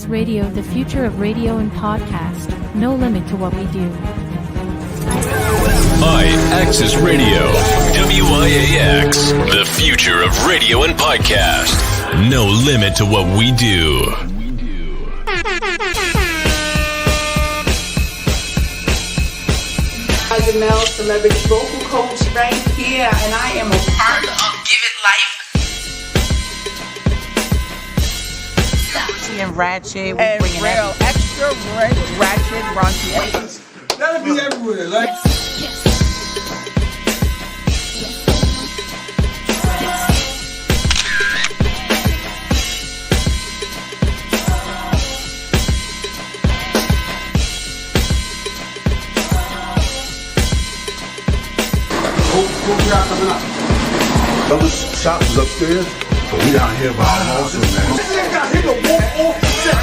Radio, the future of radio and podcast. No limit to what we do. iAccess Radio, WIAX, the future of radio and podcast. No limit to what we do. Janelle, celebrity vocal coach right here, and I am a part of Give It Life. And ratchet, and real extra ratchet, raunchy ways. That'll be everywhere, like. Yes. Who got coming up? Other shops is upstairs, but we down here by our house, man. This nigga got hit to walk off the set.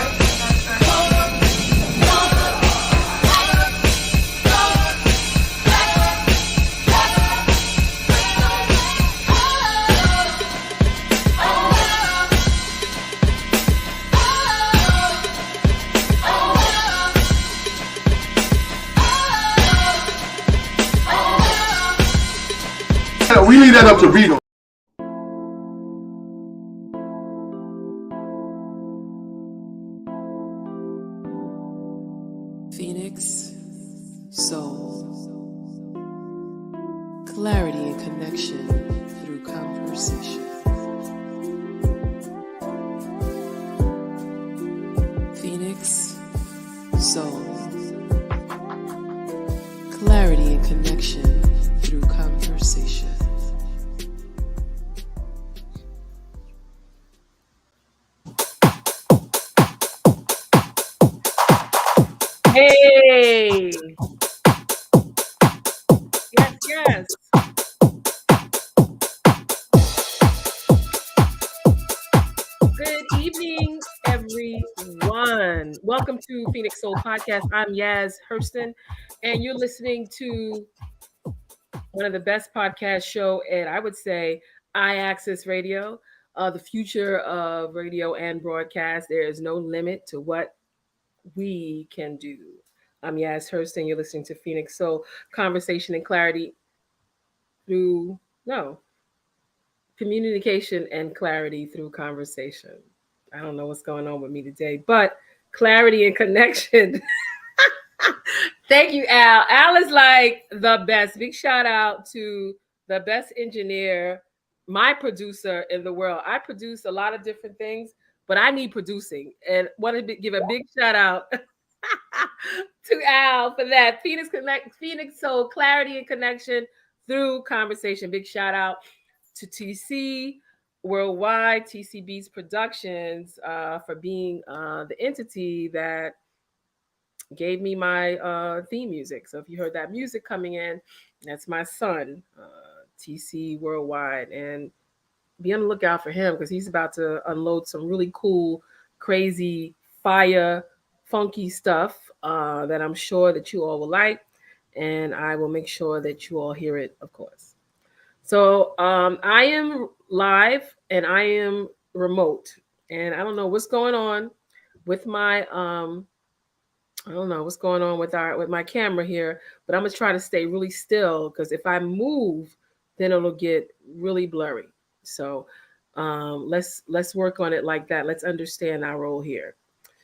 We leave that up to Rito. Phoenix, soul, clarity and connection through conversation. Phoenix, soul, clarity and connection through conversation. Hey! Yes, yes. Good evening, everyone. Welcome to Phoenix Soul Podcast. I'm Yaz HURSTON, and you're listening to one of the best podcast show at, I would say, iAccess Radio, the future of radio and broadcast. There is no limit to what we can do. I'm Yaz HURSTON. You're listening to Phoenix Soul, conversation and clarity through communication and clarity through conversation. I don't know what's going on with me today, but clarity and connection. Thank you, Al. Al is like the best. Big shout out to the best engineer, my producer in the world. I produce a lot of different things, but I need producing, and want to give a big shout out to Al for that. Phoenix Soul, clarity and connection through conversation. Big shout out to TC Worldwide, TC Beats Productions, for being the entity that gave me my theme music. So if you heard that music coming in, that's my son, TC Worldwide, and be on the lookout for him because he's about to unload some really cool, crazy, fire, funky stuff that I'm sure that you all will like, and I will make sure that you all hear it, of course. So I am live and I am remote, and I don't know what's going on with my I don't know what's going on with my camera here, but I'm gonna try to stay really still because if I move, then it'll get really blurry. So let's work on it like that. Let's understand our role here.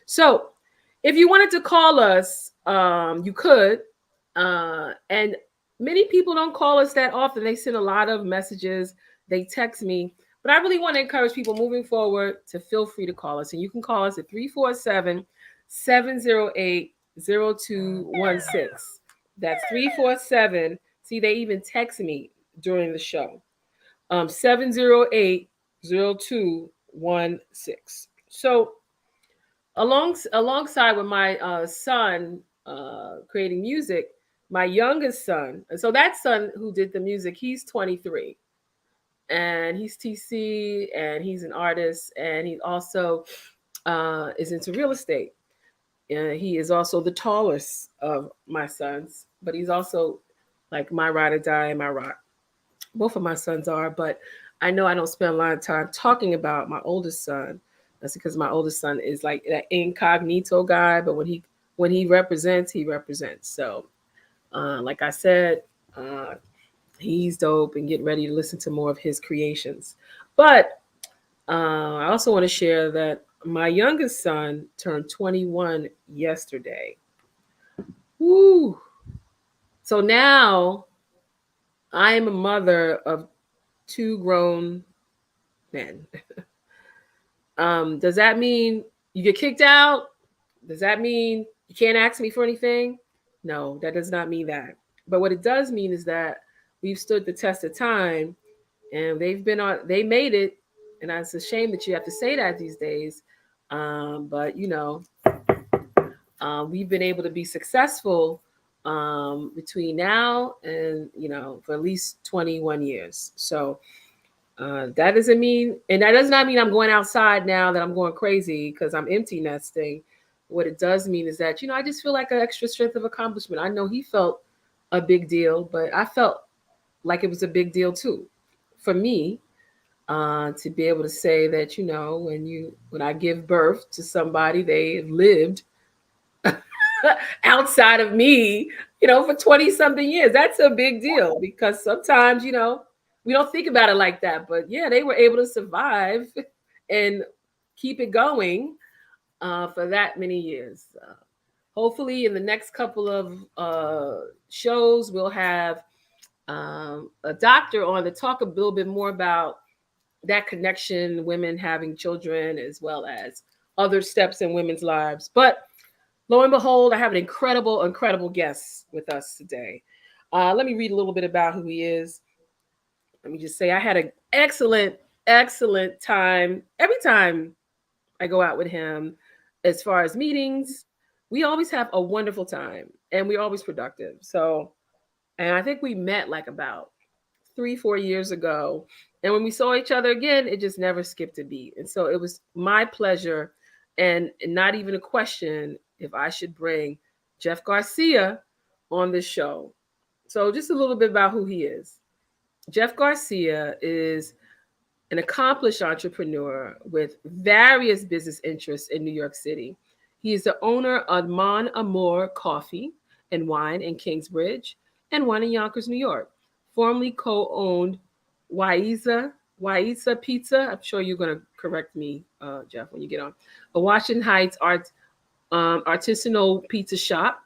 So if you wanted to call us, you could. And many people don't call us that often. They send a lot of messages, they text me. But I really want to encourage people moving forward to feel free to call us. And you can call us at 347-708-0216. That's 347. See, they even text me during the show. 708-0216. So alongside with my son creating music, my youngest son, so that son who did the music, he's 23 and he's TC and he's an artist and he also is into real estate. And he is also the tallest of my sons, but he's also like my ride or die and my rock. Both of my sons are, but I know I don't spend a lot of time talking about my oldest son. That's because my oldest son is like that incognito guy, but when he represents, he represents. So, like I said, he's dope and get ready to listen to more of his creations. But I also want to share that my youngest son turned 21 yesterday. Woo! So now I am a mother of 2 grown men. Does that mean you get kicked out? Does that mean you can't ask me for anything? No, that does not mean that. But what it does mean is that we've stood the test of time and they made it. And it's a shame that you have to say that these days. But we've been able to be successful between now and, for at least 21 years. So that doesn't mean, and that does not mean I'm going outside now that I'm going crazy because I'm empty nesting. What it does mean is that, I just feel like an extra strength of accomplishment. I know he felt a big deal, but I felt like it was a big deal too for me to be able to say that, when I give birth to somebody, they lived outside of me, for 20 something years. That's a big deal because sometimes, we don't think about it like that, but yeah, they were able to survive and keep it going for that many years. Hopefully in the next couple of shows, we'll have a doctor on to talk a little bit more about that connection, women having children, as well as other steps in women's lives. But lo and behold, I have an incredible, incredible guest with us today. Let me read a little bit about who he is. Let me just say I had an excellent, excellent time every time I go out with him. As far as meetings, we always have a wonderful time and we're always productive. So, and I think we met like about 3-4 years ago. And when we saw each other again, it just never skipped a beat. And so it was my pleasure and not even a question if I should bring Jeff Garcia on this show. So just a little bit about who he is. Jeff Garcia is an accomplished entrepreneur with various business interests in New York City. He is the owner of Mon Amour Coffee and Wine in Kingsbridge and one in Yonkers, New York. Formerly co-owned Waiza Pizza. I'm sure you're going to correct me, Jeff, when you get on. A Washington Heights artisanal pizza shop.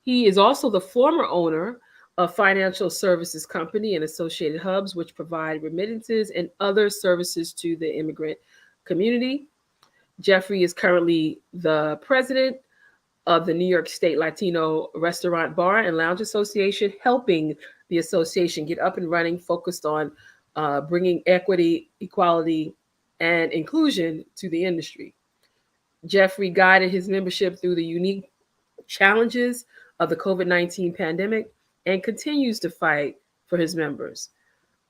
He is also the former owner of financial services company and Associated Hubs, which provide remittances and other services to the immigrant community. Jeffrey is currently the president of the New York State Latino Restaurant Bar and Lounge Association, helping the association get up and running, focused on bringing equity, equality, and inclusion to the industry. Jeffrey guided his membership through the unique challenges of the COVID-19 pandemic and continues to fight for his members.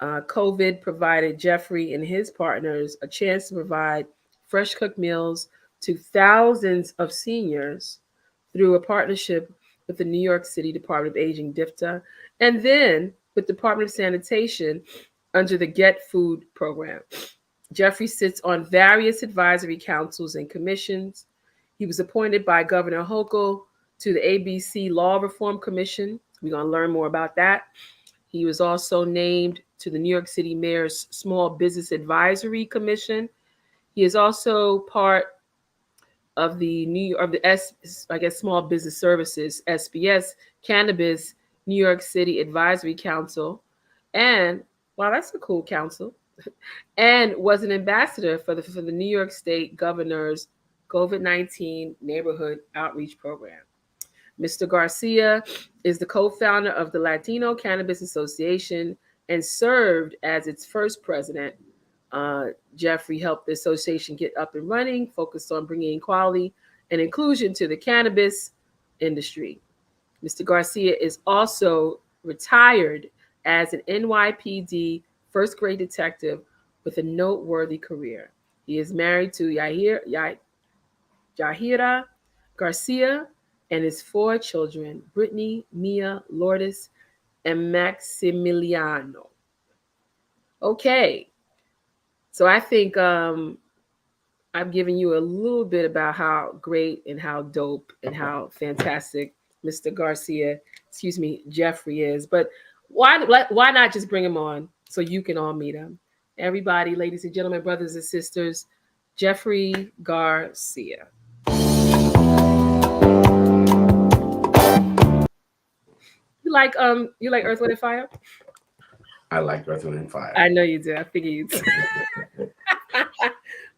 COVID provided Jeffrey and his partners a chance to provide fresh cooked meals to thousands of seniors through a partnership with the New York City Department of Aging, DFTA, and then with Department of Sanitation under the Get Food program. Jeffrey sits on various advisory councils and commissions. He was appointed by Governor Hochul to the ABC Law Reform Commission. We're going to learn more about that. He was also named to the New York City Mayor's Small Business Advisory Commission. He is also part of the Small Business Services, SBS, Cannabis, New York City Advisory Council. And wow, that's a cool council. And was an ambassador for the New York State Governor's COVID-19 Neighborhood Outreach Program. Mr. Garcia is the co-founder of the Latino Cannabis Association and served as its first president. Jeffrey helped the association get up and running, focused on bringing equality and inclusion to the cannabis industry. Mr. Garcia is also retired as an NYPD first grade detective with a noteworthy career. He is married to Yahira Garcia and his 4 children, Brittany, Mia, Lourdes, and Maximiliano. Okay. So I think I've given you a little bit about how great and how dope and how fantastic Mr. Jeffrey is. But why not just bring him on so you can all meet him? Everybody, ladies and gentlemen, brothers and sisters, Jeffrey Garcia. You like Earth, Wind, and Fire? I like Earth, Wind, and Fire. I know you do. I figured you do.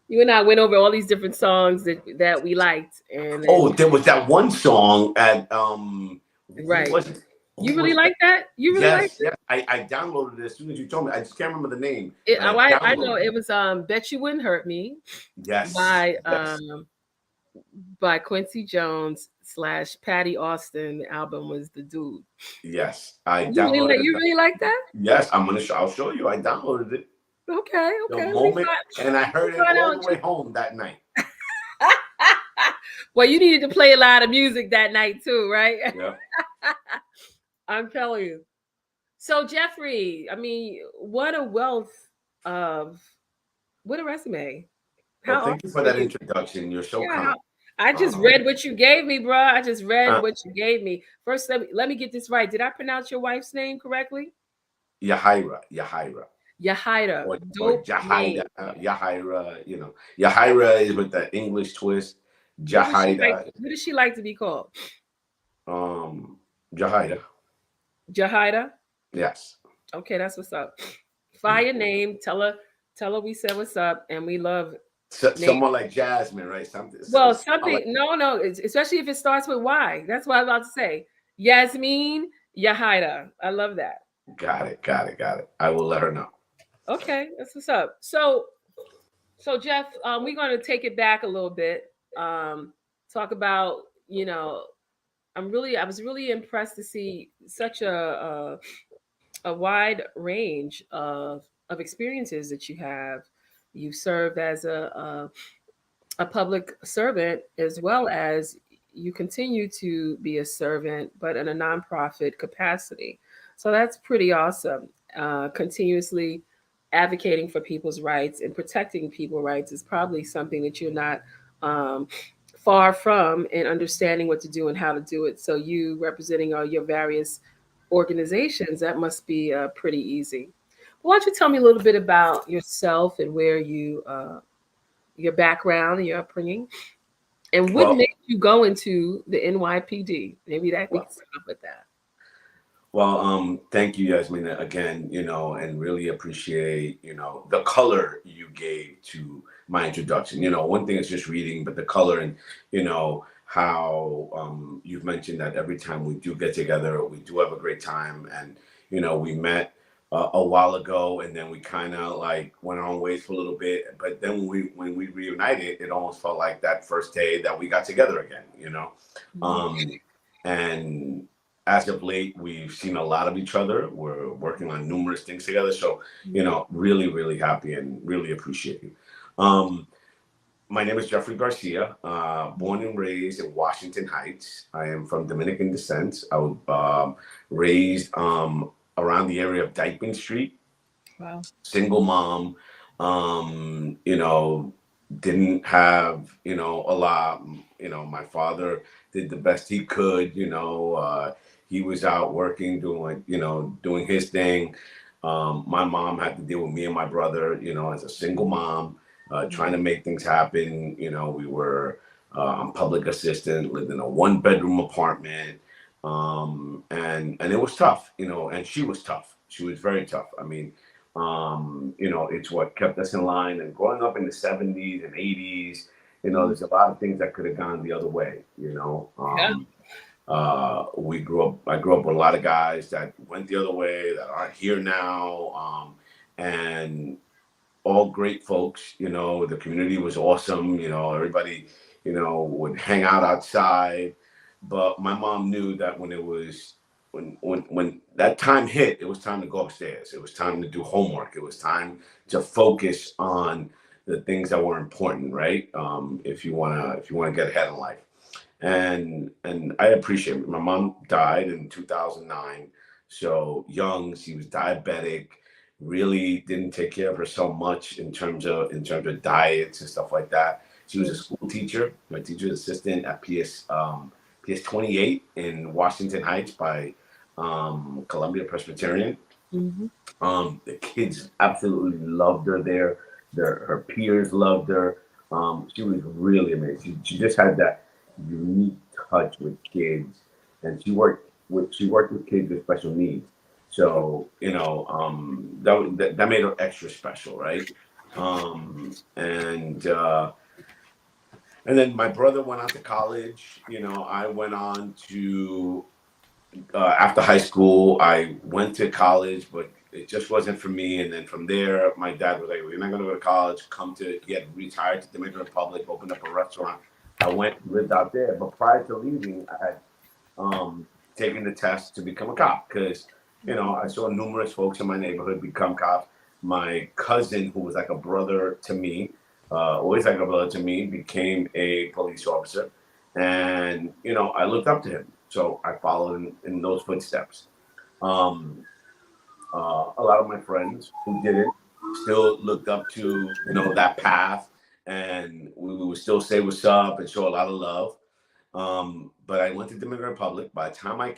You and I went over all these different songs that we liked. And there was that one song at right. You really like that? You really like it? Yes. I downloaded it as soon as you told me. I just can't remember the name. I know it was Bet You Wouldn't Hurt Me. Yes. By Quincy Jones / Patty Austin. The album was The Dude. Yes. I downloaded it. You really like that? Yes, I'll show you. I downloaded it. Okay. The moment, and I heard it all the way home that night. Well, you needed to play a lot of music that night too, right? Yeah. I'm telling you. So Jeffrey, I mean, what a resume. Well, thank you for that introduction. You're so kind. I just read what you gave me, bro. I just read what you gave me. First, let me get this right. Did I pronounce your wife's name correctly? Yahira. Yahira. Or Jahida. Yahira, Yahira is with the English twist. Jahida. What does she like to be called? Jahida. Jahida? Yes. Okay, that's what's up. Fire name. Tell her we said what's up, and we love someone like Jasmine, right? Something. No, especially if it starts with Y. That's what I was about to say. Yasmin Yahida. I love that. Got it. I will let her know. Okay, that's what's up. So Jeff, we're going to take it back a little bit. Talk about, I was really impressed to see such a wide range of experiences that you have. You served as a public servant, as well as you continue to be a servant, but in a nonprofit capacity. So that's pretty awesome. Continuously advocating for people's rights and protecting people's rights is probably something that you're not far from in understanding what to do and how to do it. So you representing all your various organizations, that must be pretty easy. Why don't you tell me a little bit about yourself and where you, your background and your upbringing, and what made you go into the NYPD? Maybe we can start off with that. Well, thank you, Yasmin, again, and really appreciate, the color you gave to my introduction. One thing is just reading, but the color and, how you've mentioned that every time we do get together, we do have a great time. And, we met a while ago, and then we kind of went our own ways for a little bit. But then when we reunited, it almost felt like that first day that we got together again, and as of late, we've seen a lot of each other. We're working on numerous things together. So, really, really happy and really appreciate you. My name is Jeffrey Garcia, born and raised in Washington Heights. I am from Dominican descent. I was raised around the area of Dykeman Street. Wow. Single mom, didn't have, a lot. My father did the best he could. He was out working, doing his thing. My mom had to deal with me and my brother, as a single mom, trying to make things happen. We were on public assistant, lived in a 1-bedroom apartment. And it was tough, and she was tough. She was very tough. I mean, it's what kept us in line. And growing up in the 70s and 80s, there's a lot of things that could have gone the other way. Yeah. I grew up with a lot of guys that went the other way that aren't here now. And all great folks. The community was awesome. Everybody, would hang out outside. But my mom knew that when that time hit, it was time to go upstairs. It was time to do homework. It was time to focus on the things that were important, right? If you wanna get ahead in life. And I appreciate it. My mom died in 2009, so young. She was diabetic. Really didn't take care of herself much in terms of diets and stuff like that. She was a school teacher, my teacher's assistant at PS 28 in Washington Heights by Columbia Presbyterian. The kids absolutely loved her there. Her peers loved her. She was really amazing. She just had that unique touch with kids, and she worked with kids with special needs. So that made her extra special, right? And then my brother went on to college. I went on to after high school. I went to college, but it just wasn't for me. And then from there, my dad was like, "Well, you're not going to go to college. He had retired to Dominican Republic, opened up a restaurant." I lived out there. But prior to leaving, I had taken the test to become a cop because, I saw numerous folks in my neighborhood become cops. My cousin, who was like a brother to me, always like a brother to me, became a police officer. And, I looked up to him. So I followed in those footsteps. A lot of my friends who didn't still looked up to, that path. And we would still say what's up and show a lot of love. But I went to Dominican Republic. By the time I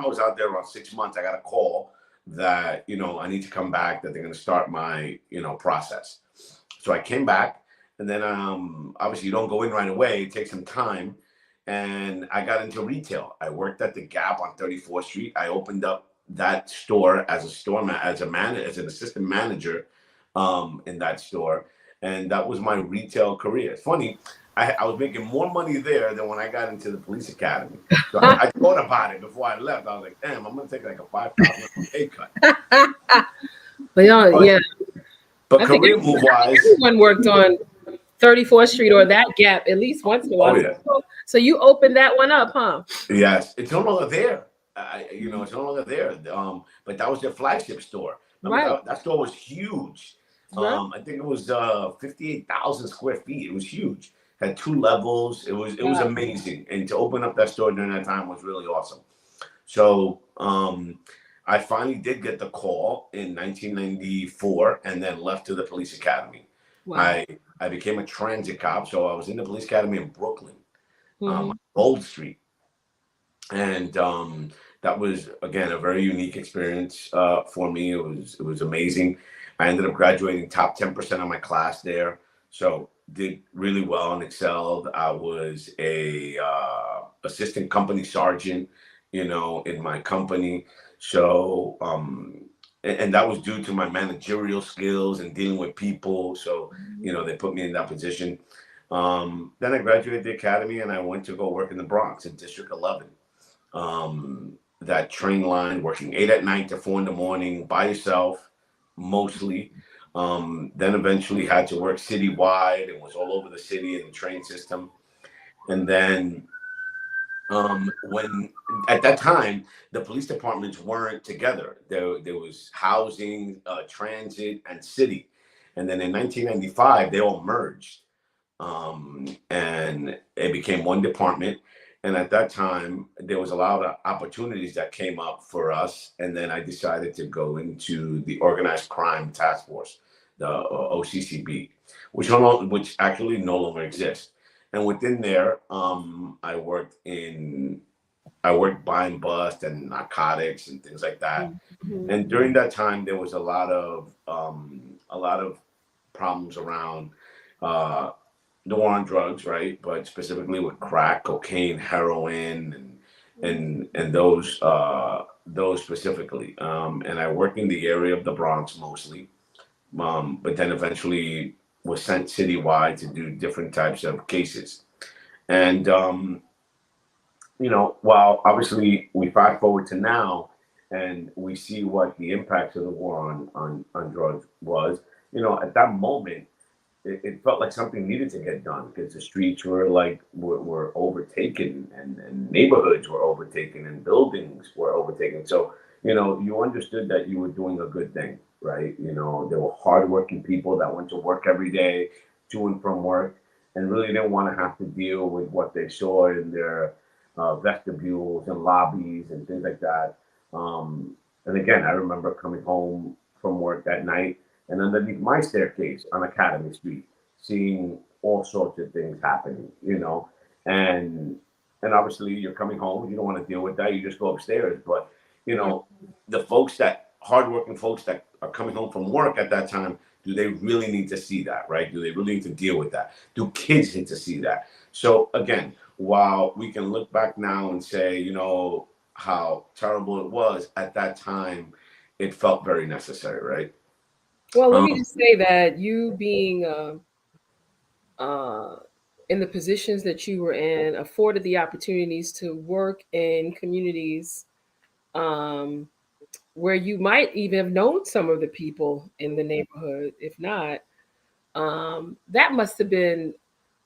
was out there around 6 months, I got a call that, I need to come back, that they're going to start my, process. So I came back, and then obviously you don't go in right away. It takes some time. And I got into retail. I worked at the Gap on 34th Street. I opened up that store as an assistant manager in that store. And that was my retail career. It's funny, I was making more money there than when I got into the police academy. So I thought about it before I left. I was like, damn, I'm going to take like a $5,000 pay cut. But yeah. But career move wise, everyone worked on 34th Street or that Gap at least once in a while. Oh, yeah. So you opened that one up, huh? Yes, it's no longer there. It's no longer there. But that was their flagship store. Remember, that store was huge. Right. I think it was 58,000 square feet. It was huge. Had 2 levels. It was amazing. And to open up that store during that time was really awesome. So I finally did get the call in 1994 and then left to the police academy. Wow. I became a transit cop. So I was in the police academy in Brooklyn, Gold Street. And that was, again, a very unique experience for me. It was amazing. I ended up graduating top 10% of my class there. So did really well and excelled. I was a assistant company sergeant, in my company. So, and that was due to my managerial skills and dealing with people. So, they put me in that position. Then I graduated the academy and I went to go work in the Bronx in District 11. That train line, working 8 at night to 4 in the morning by yourself, mostly. Then eventually had to work citywide and was all over the city and the train system. And then when at that time, the police departments weren't together. There was housing, transit, and city. And then in 1995, they all merged. And it became one department. And at that time, there was a lot of opportunities that came up for us. And then I decided to go into the organized crime task force the OCCB, which actually no longer exists. And within there, I worked buying bust and narcotics and things like that. Mhm. And during that time, there was a lot of problems around the war on drugs, right? But specifically with crack, cocaine, heroin, and those specifically. And I worked in the area of the Bronx mostly, but then eventually was sent citywide to do different types of cases. And while obviously we fast forward to now and we see what the impacts of the war on drugs was, at that moment, it felt like something needed to get done because the streets were overtaken and neighborhoods were overtaken and buildings were overtaken. So, you understood that you were doing a good thing, right? There were hardworking people that went to work every day, to and from work, and really didn't want to have to deal with what they saw in their vestibules and lobbies and things like that. And again, I remember coming home from work that night and underneath my staircase on Academy Street, seeing all sorts of things happening, and obviously you're coming home, you don't want to deal with that, you just go upstairs. But the hardworking folks that are coming home from work at that time, do they really need to see that, right? Do they really need to deal with that? Do kids need to see that? So again, while we can look back now and say, how terrible it was at that time, it felt very necessary, right? Well, let me just say that you being in the positions that you were in afforded the opportunities to work in communities where you might even have known some of the people in the neighborhood. If not, that must have been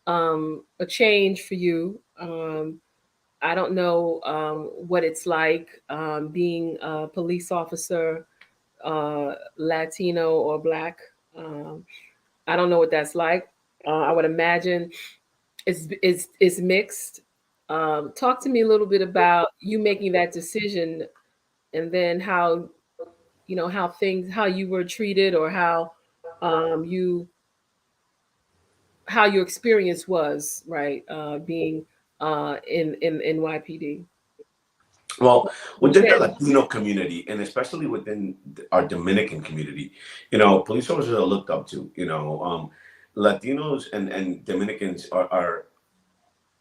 a change for you. I don't know what it's like being a police officer, Latino or Black. I don't know what that's like. I would imagine it's mixed. Talk to me a little bit about you making that decision, and then how you were treated, or you how your experience was, right? Being in NYPD. Well, within the Okay. Latino community, and especially within our Dominican community, police officers are looked up to. Latinos and Dominicans are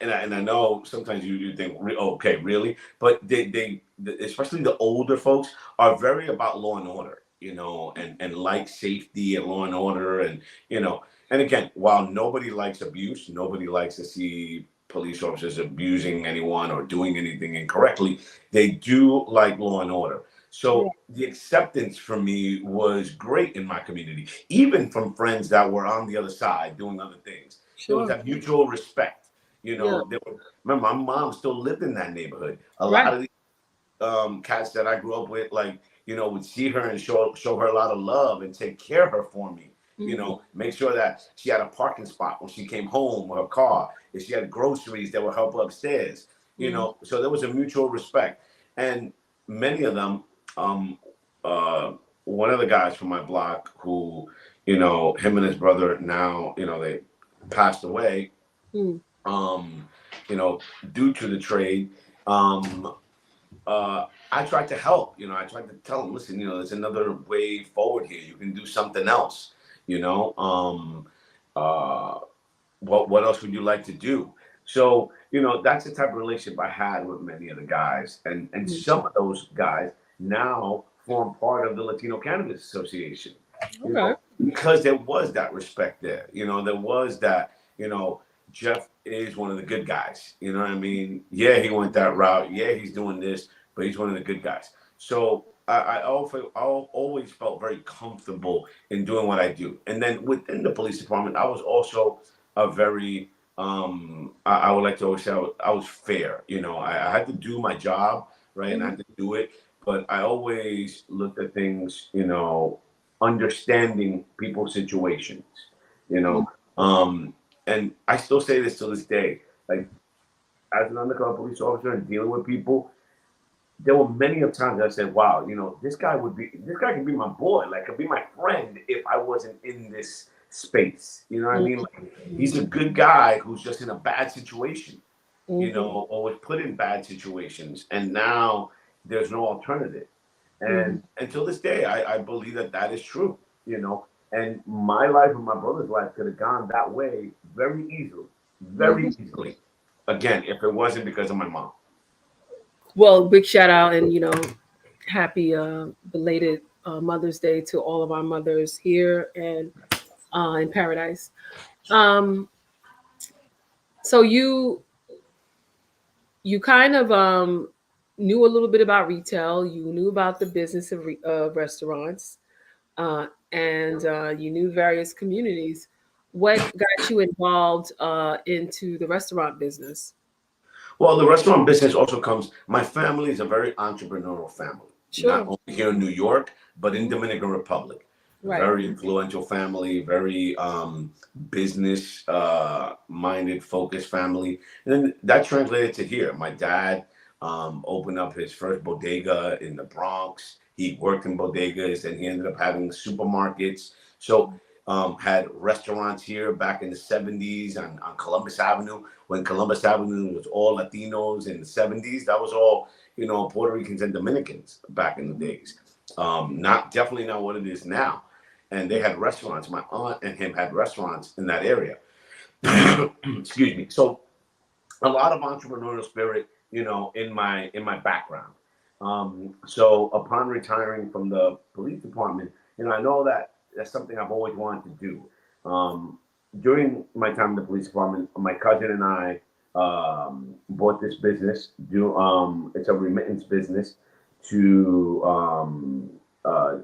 and I know sometimes you think, okay, really? But especially the older folks are very about law and order, and like safety and law and order. And again, while nobody likes abuse, nobody likes to see police officers abusing anyone or doing anything incorrectly, they do like law and order. So the acceptance for me was great in my community, even from friends that were on the other side doing other things. There was Sure. that mutual respect. Yeah. Remember, my mom still lived in that neighborhood. A Right. lot of the cats that I grew up with, would see her and show her a lot of love and take care of her for me. Make sure that she had a parking spot when she came home with her car. If she had groceries, they would help her upstairs. So there was a mutual respect. And many of them, one of the guys from my block who, him and his brother now, they passed away. Mm. Due to the trade, I tried to help. I tried to tell them, listen, there's another way forward here. You can do something else. What else would you like to do? So, that's the type of relationship I had with many of the guys, and some of those guys now form part of the Latino Cannabis Association. Okay. Because there was that respect there. There was that. Jeff is one of the good guys. You know what I mean? Yeah, he went that route. Yeah, he's doing this, but he's one of the good guys. So I always felt very comfortable in doing what I do. And then within the police department, I was also a very, I would like to always say I was fair. I had to do my job, right? And I had to do it. But I always looked at things, understanding people's situations, and I still say this to this day, like as an undercover police officer and dealing with people, there were many of times I said, wow, this guy could be my boy, like could be my friend if I wasn't in this space. You know what I mean? Like, he's a good guy who's just in a bad situation, you know, or was put in bad situations, and now there's no alternative. And until this day, I believe that that is true, you know. And my life and my brother's life could have gone that way very easily. Again, if it wasn't because of my mom. Well, big shout out and happy belated Mother's Day to all of our mothers here and in paradise. So you kind of knew a little bit about retail. You knew about the business of restaurants, and you knew various communities. What got you involved into the restaurant business? Well, the restaurant business also comes. My family is a very entrepreneurial family, not Sure. only here in New York, but in Dominican Republic. Right. Very influential family, very business minded, focused family, and then that translated to here. My dad opened up his first bodega in the Bronx. He worked in bodegas, and he ended up having supermarkets. So had restaurants here back in the 70s on Columbus Avenue, when Columbus Avenue was all Latinos in the 70s. That was all, you know, Puerto Ricans and Dominicans back in the days. Definitely not what it is now. And they had restaurants. My aunt and him had restaurants in that area. Excuse me. So a lot of entrepreneurial spirit, you know, in my background. So upon retiring from the police department, you know, I know that that's something I've always wanted to do. During my time in the police department, my cousin and I bought this business. It's a remittance business to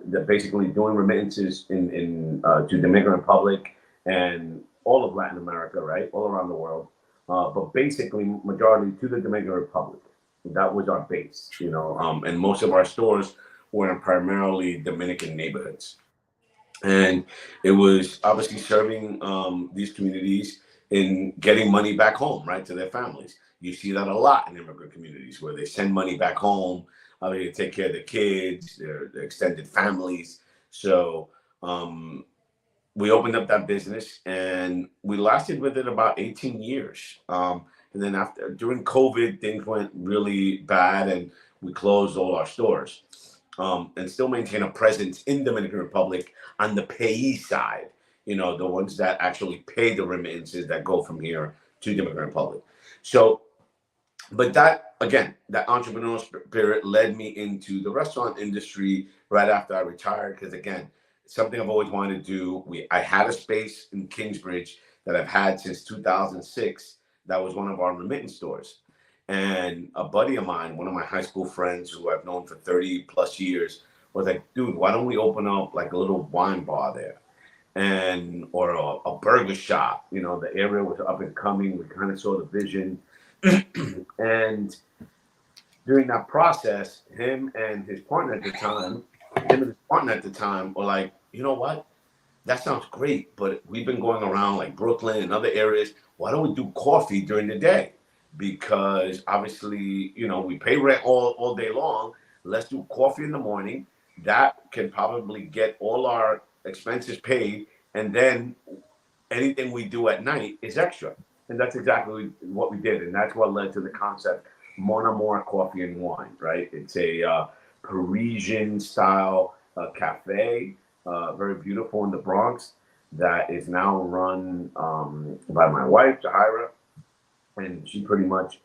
they're basically doing remittances in to Dominican Republic and all of Latin America, right, all around the world. But basically, majority to the Dominican Republic. That was our base, you know, and most of our stores were in primarily Dominican neighborhoods. And it was obviously serving these communities in getting money back home, right, to their families. You see that a lot in immigrant communities where they send money back home, they take care of their kids, their extended families. So we opened up that business and we lasted with it about 18 years. And then during COVID, things went really bad and we closed all our stores. And still maintain a presence in Dominican Republic on the payee side, you know, the ones that actually pay the remittances that go from here to Dominican Republic. So, but that, again, that entrepreneurial spirit led me into the restaurant industry right after I retired. Because again, it's something I've always wanted to do. I had a space in Kingsbridge that I've had since 2006. That was one of our remittance stores. And a buddy of mine, one of my high school friends who I've known for 30 plus years, was like, dude, why don't we open up like a little wine bar there? Or a burger shop. You know, the area was up and coming. We kind of saw the vision. And during that process, him and his partner at the time were like, you know what? That sounds great, but we've been going around like Brooklyn and other areas. Why don't we do coffee during the day? Because obviously, you know, we pay rent all day long. Let's do coffee in the morning. That can probably get all our expenses paid. And then anything we do at night is extra. And that's exactly what we did. And that's what led to the concept Mon Amour Coffee and Wine, right? It's a Parisian style cafe, very beautiful in the Bronx, that is now run by my wife, Jahira. And she pretty much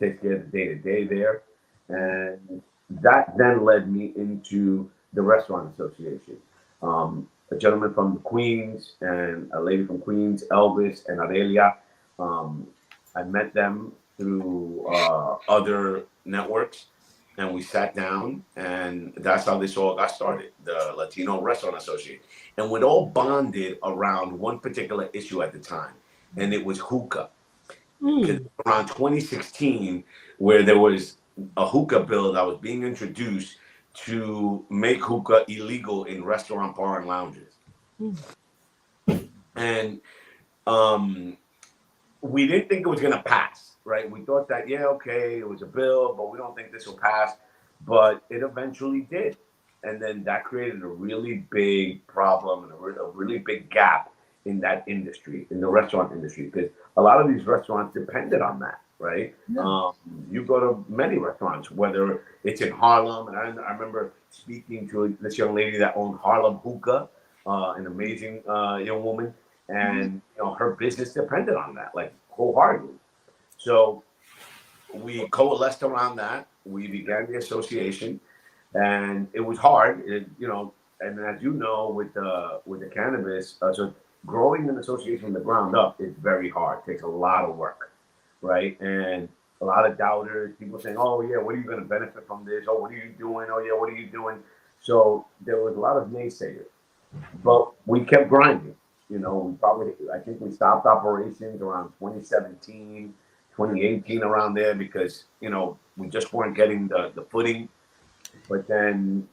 takes care of the day-to-day there. And that then led me into the Restaurant Association. A gentleman from the Queens and a lady from Queens, Elvis and Aurelia. I met them through other networks, and we sat down, and that's how this all got started, the Latino Restaurant Association. And we'd all bonded around one particular issue at the time, and it was hookah. Around 2016, where there was a hookah bill that was being introduced to make hookah illegal in restaurant, bar, and lounges. And we didn't think it was going to pass, right? We thought that, yeah, okay, it was a bill, but we don't think this will pass. But it eventually did. And then that created a really big problem and a really big gap in that industry, in the restaurant industry, because a lot of these restaurants depended on that, right? Yeah. You go to many restaurants, whether it's in Harlem, and I remember speaking to this young lady that owned Harlem Hookah, an amazing young woman, and her business depended on that, like wholeheartedly. So we coalesced around that. We began the association, and it was hard. And as you know, with the cannabis, so growing an association from the ground up is very hard. It takes a lot of work, right? And a lot of doubters, people saying, "Oh yeah, what are you going to benefit from this? Oh, what are you doing? Oh yeah, what are you doing?" So there was a lot of naysayers, but we kept grinding. I think we stopped operations around 2017, 2018, around there, because we just weren't getting the footing. But then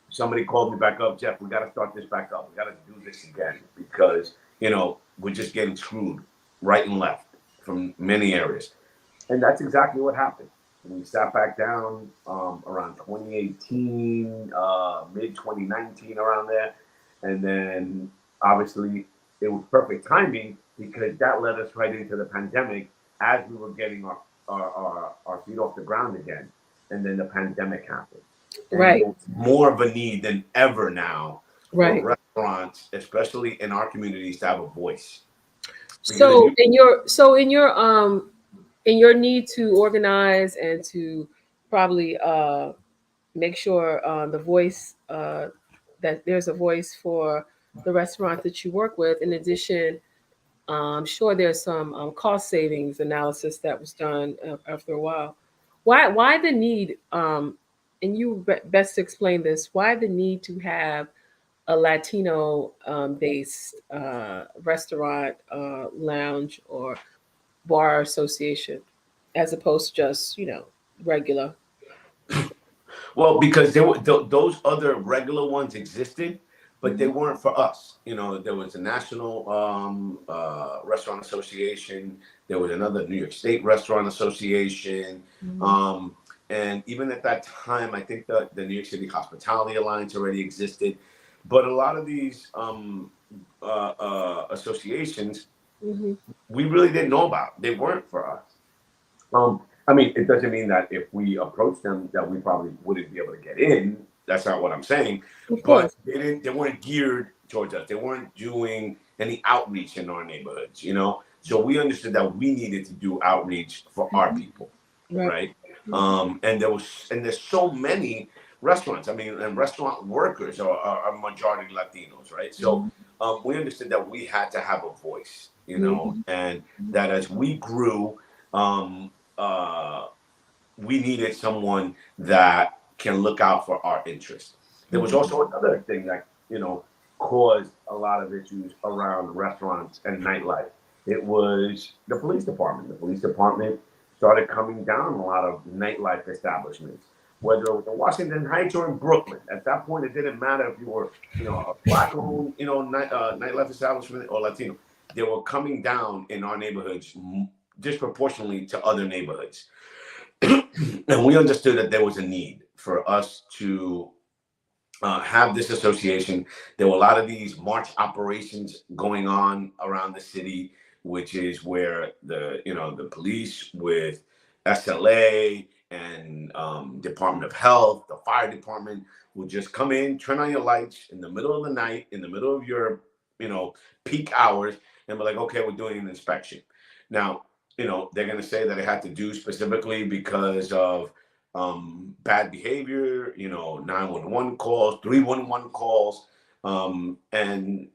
somebody called me back up, Jeff, we got to start this back up. We got to do this again, because we're just getting screwed right and left from many areas. And that's exactly what happened. We sat back down around 2018, mid 2019, around there. And then obviously it was perfect timing, because that led us right into the pandemic as we were getting our feet off the ground again. And then the pandemic happened. And Right. it's more of a need than ever now Right. for restaurants, especially in our communities, to have a voice. So in your need to organize and to probably make sure the voice that there's a voice for the restaurant that you work with. In addition, I'm sure there's some cost savings analysis that was done after a while. Why the need? And you best explain this. Why the need to have a Latino based restaurant, lounge, or bar association, as opposed to just regular? Well, because there were those other regular ones existed, but they weren't for us. There was a National Restaurant Association. There was another New York State Restaurant Association. And even at that time, I think the New York City Hospitality Alliance already existed. But a lot of these associations, we really didn't know about. They weren't for us. I mean, it doesn't mean that if we approached them that we probably wouldn't be able to get in. That's not what I'm saying. Of But course. they weren't geared towards us. They weren't doing any outreach in our neighborhoods, So we understood that we needed to do outreach for our people, right? And there's so many restaurants. I mean, and restaurant workers are majority Latinos, right? So we understood that we had to have a voice, and that as we grew, we needed someone that can look out for our interests. There was also another thing that caused a lot of issues around restaurants and nightlife. It was the police department. The police department started coming down a lot of nightlife establishments, whether it was in Washington Heights or in Brooklyn. At that point, it didn't matter if you were, a black-owned, nightlife establishment or Latino. They were coming down in our neighborhoods disproportionately to other neighborhoods. And we understood that there was a need for us to have this association. There were a lot of these march operations going on around the city, which is where the police with SLA and Department of Health, the fire department would just come in, turn on your lights in the middle of the night, in the middle of your peak hours, and be like, okay, we're doing an inspection. Now, they're going to say that it had to do specifically because of bad behavior, 911 calls, 311 calls. And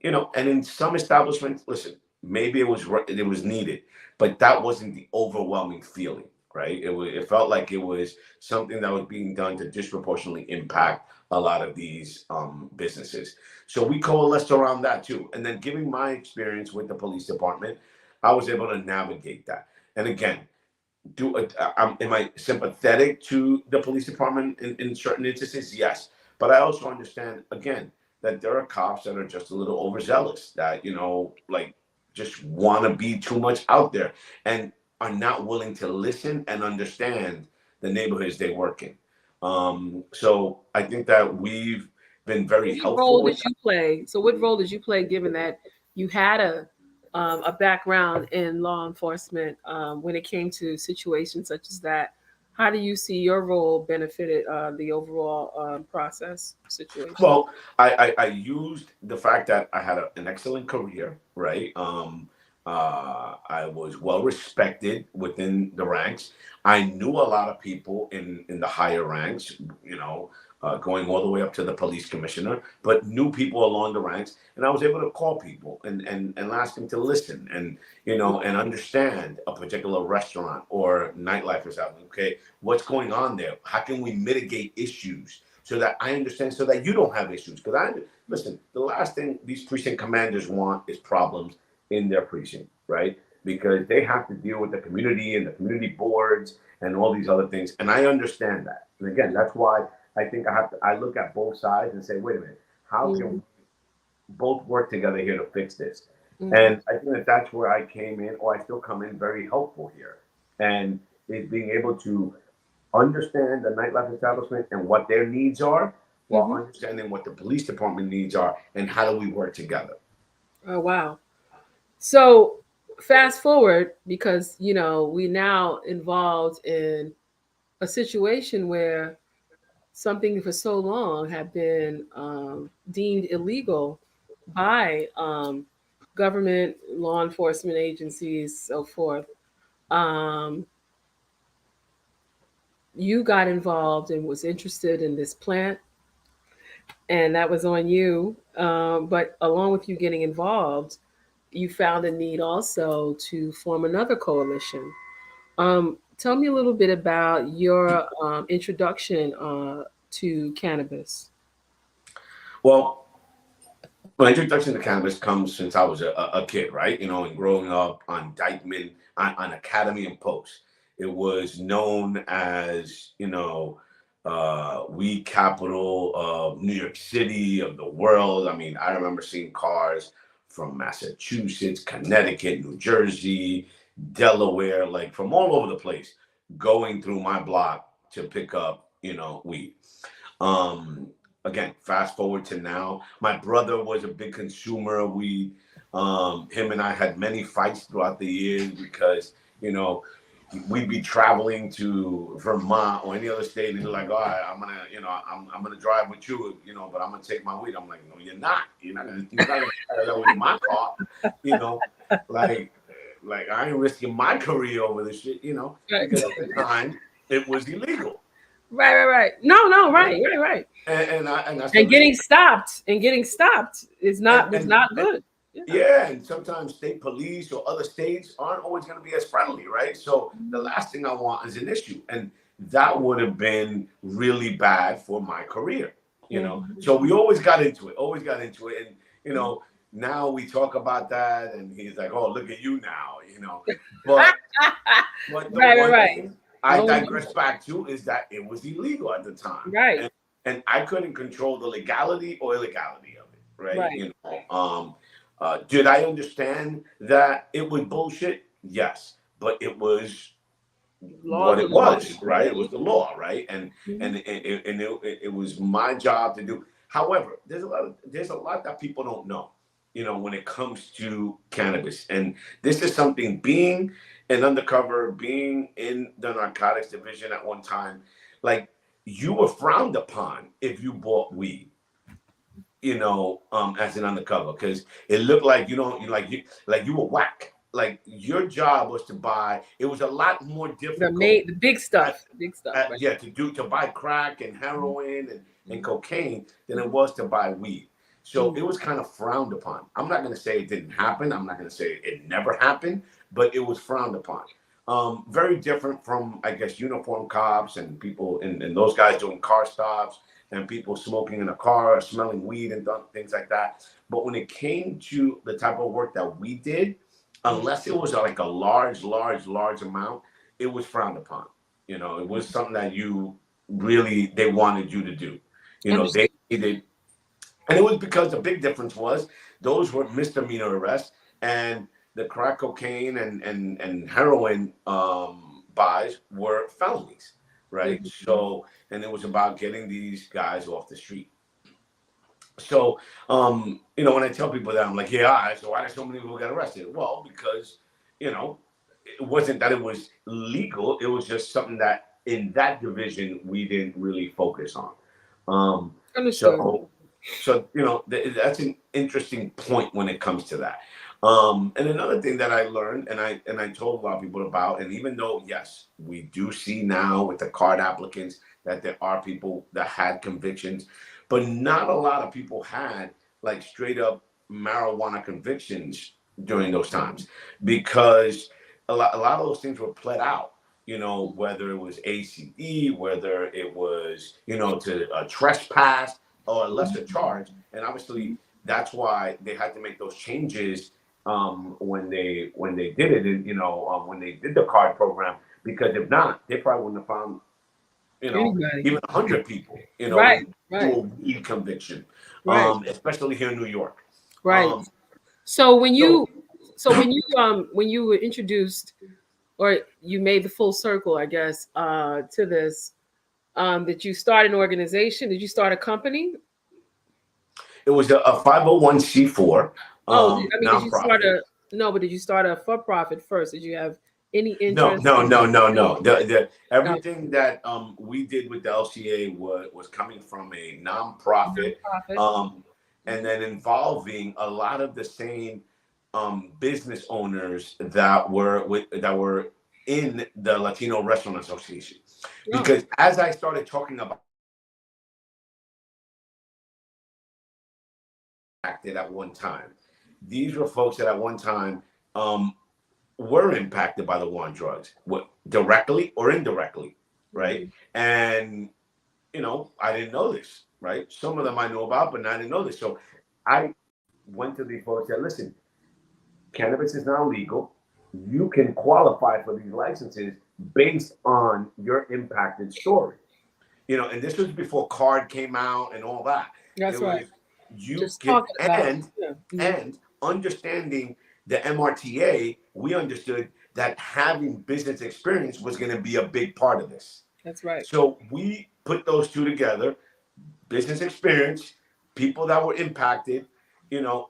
in some establishments, listen, maybe it was needed, but that wasn't the overwhelming feeling, right? It felt like it was something that was being done to disproportionately impact a lot of these businesses. So we coalesced around that too. And then giving my experience with the police department, I was able to navigate that. And again, am I sympathetic to the police department in certain instances? Yes. But I also understand, again, that there are cops that are just a little overzealous, that, just want to be too much out there and are not willing to listen and understand the neighborhoods they work in. So I think that we've been very What helpful role with did you play? So, what role did you play, given that you had a background in law enforcement when it came to situations such as that? How do you see your role benefited the overall process situation? Well, I used the fact that I had an excellent career, right? I was well respected within the ranks. I knew a lot of people in the higher ranks, you know, going all the way up to the police commissioner, but knew people along the ranks, and I was able to call people and ask them to listen and, you know, and understand a particular restaurant or nightlife or something. Okay, what's going on there? How can we mitigate issues? So that I understand, so that you don't have issues. Because listen, the last thing these precinct commanders want is problems in their precinct, right? Because they have to deal with the community and the community boards and all these other things. And I understand that. And again, that's why I think I look at both sides and say, wait a minute, how can we both work together here to fix this? And I think that that's where I came in, or I still come in very helpful here. And is being able to understand the nightlife establishment and what their needs are, while understanding what the police department needs are, and how do we work together. Oh, wow. So fast forward, because we now involved in a situation where something for so long had been deemed illegal by government, law enforcement agencies, so forth. Um, you got involved and was interested in this plant, and that was on you. But along with you getting involved, you found a need also to form another coalition. Tell me a little bit about your introduction to cannabis. Well, my introduction to cannabis comes since I was a kid, right? You know, and growing up on Dykeman, on Academy and Post. It was known as, you know, weed capital of New York City, of the world. I mean, I remember seeing cars from Massachusetts, Connecticut, New Jersey, Delaware, like from all over the place, going through my block to pick up, you know, weed. Um, Again, fast forward to now, my brother was a big consumer of weed. Him and I had many fights throughout the years because, you know, we'd be traveling to Vermont or any other state, and he's like, "All right, I'm gonna drive with you, you know, but I'm gonna take my weed." I'm like, "No, you're not. You're not gonna carry that with my car, you know, like, I ain't risking my career over this shit, you know, because at the time it was illegal." Right. No, right. And Getting stopped is not good. Yeah, and sometimes state police or other states aren't always going to be as friendly, right? So the last thing I want is an issue, and that would have been really bad for my career, you know. So we always got into it, and you know, now we talk about that, and he's like, "Oh, look at you now," you know. But Right. thing I digress back to is that it was illegal at the time, Right. And I couldn't control the legality or illegality of it, right? You know, did I understand that it was bullshit? Yes, but it was what it was, right? It was the law, right? And it was my job to do. However, there's a lot that people don't know, you know, when it comes to cannabis. And this is something, being an undercover, being in the narcotics division at one time, like, you were frowned upon if you bought weed, you know, as an undercover, because it looked like you were whack. Like, your job was to buy. It was a lot more difficult. The big stuff. Right? Yeah, to buy crack and heroin and cocaine than it was to buy weed. So it was kind of frowned upon. I'm not going to say it didn't happen. I'm not going to say it never happened, but it was frowned upon. Very different from, I guess, uniform cops and people and those guys doing car stops and people smoking in a car or smelling weed and things like that. But when it came to the type of work that we did, unless it was like a large amount, it was frowned upon. You know, it was something that they wanted you to do. You know, they did. And it was because the big difference was those were misdemeanor arrests, and the crack cocaine and heroin buys were felonies, right? So, and it was about getting these guys off the street. So, when I tell people that, I'm like, yeah, all right, so why did so many people get arrested? Well, because, you know, it wasn't that it was legal. It was just something that in that division we didn't really focus on. Um, Understood. so that's an interesting point when it comes to that. And another thing that I learned, and I told a lot of people about, and even though yes, we do see now with the card applicants that there are people that had convictions, but not a lot of people had like straight up marijuana convictions during those times because a lot of those things were pled out. Whether it was ACD, whether it was, to trespass or a lesser charge. And obviously that's why they had to make those changes when they did it, and when they did the card program, because if not, they probably wouldn't have found Anybody. even 100 people Right, do right, a weed conviction, right, especially here in New York. right. Um, So when so you were introduced, or you made the full circle, I guess, to this, did you start an organization? Did you start a company? it was a 501c4 Oh, I mean, did you start nonprofit. no, but did you start a for-profit first? Did you have any No, interest no, in no, no, no, no. The no, everything that we did with the LCA was coming from a nonprofit, non-profit? um, and then involving a lot of the same business owners that were in the Latino Restaurant Association. Oh, Because as I started talking about acted at one time, these were folks that at one time um, were impacted by the war on drugs, directly or indirectly, right? mhm. And I didn't know this, right? Some of them I know about, but I didn't know this. So I went to the folks and said, listen, cannabis is now legal. You can qualify for these licenses based on your impacted story. And this was before card came out and all that. It That's right. was you Just can talking about it. Yeah. and understanding the MRTA, we understood that having business experience was going to be a big part of this. That's right. So we put those two together, business experience, people that were impacted.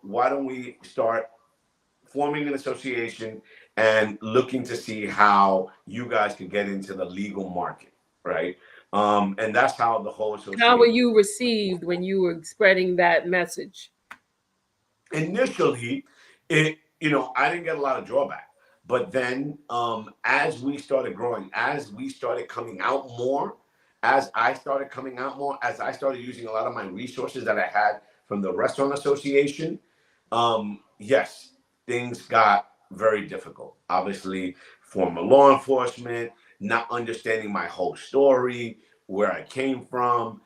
Why don't we start forming an association and looking to see how you guys could get into the legal market, right? And that's how the whole How were association you received when you were spreading that message? initially, I didn't get a lot of drawback. But then as we started growing, as we started coming out more, as I started coming out more, as I started using a lot of my resources that I had from the Restaurant Association, yes, things got very difficult. Obviously, former law enforcement, not understanding my whole story, where I came from,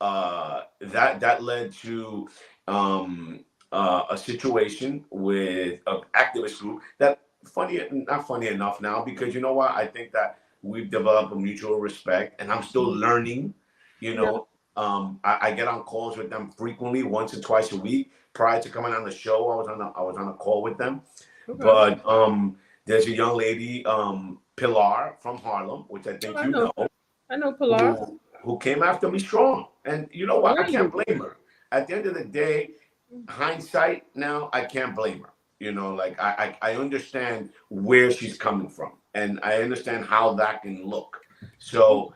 that led to a situation with an activist group that not funny enough now, because you know what, I think that we've developed a mutual respect, and I'm still learning. You Yeah. know, I get on calls with them frequently, once or twice a week. Prior to coming on the show, I was on a call with them. Okay. But there's a young lady, Pilar from Harlem, which I think I you know. know, I know Pilar. who came after me strong. And you know what? I Really? can't blame her. At the end of the day, hindsight now, I can't blame her. Like I understand where she's coming from, and I understand how that can look. So,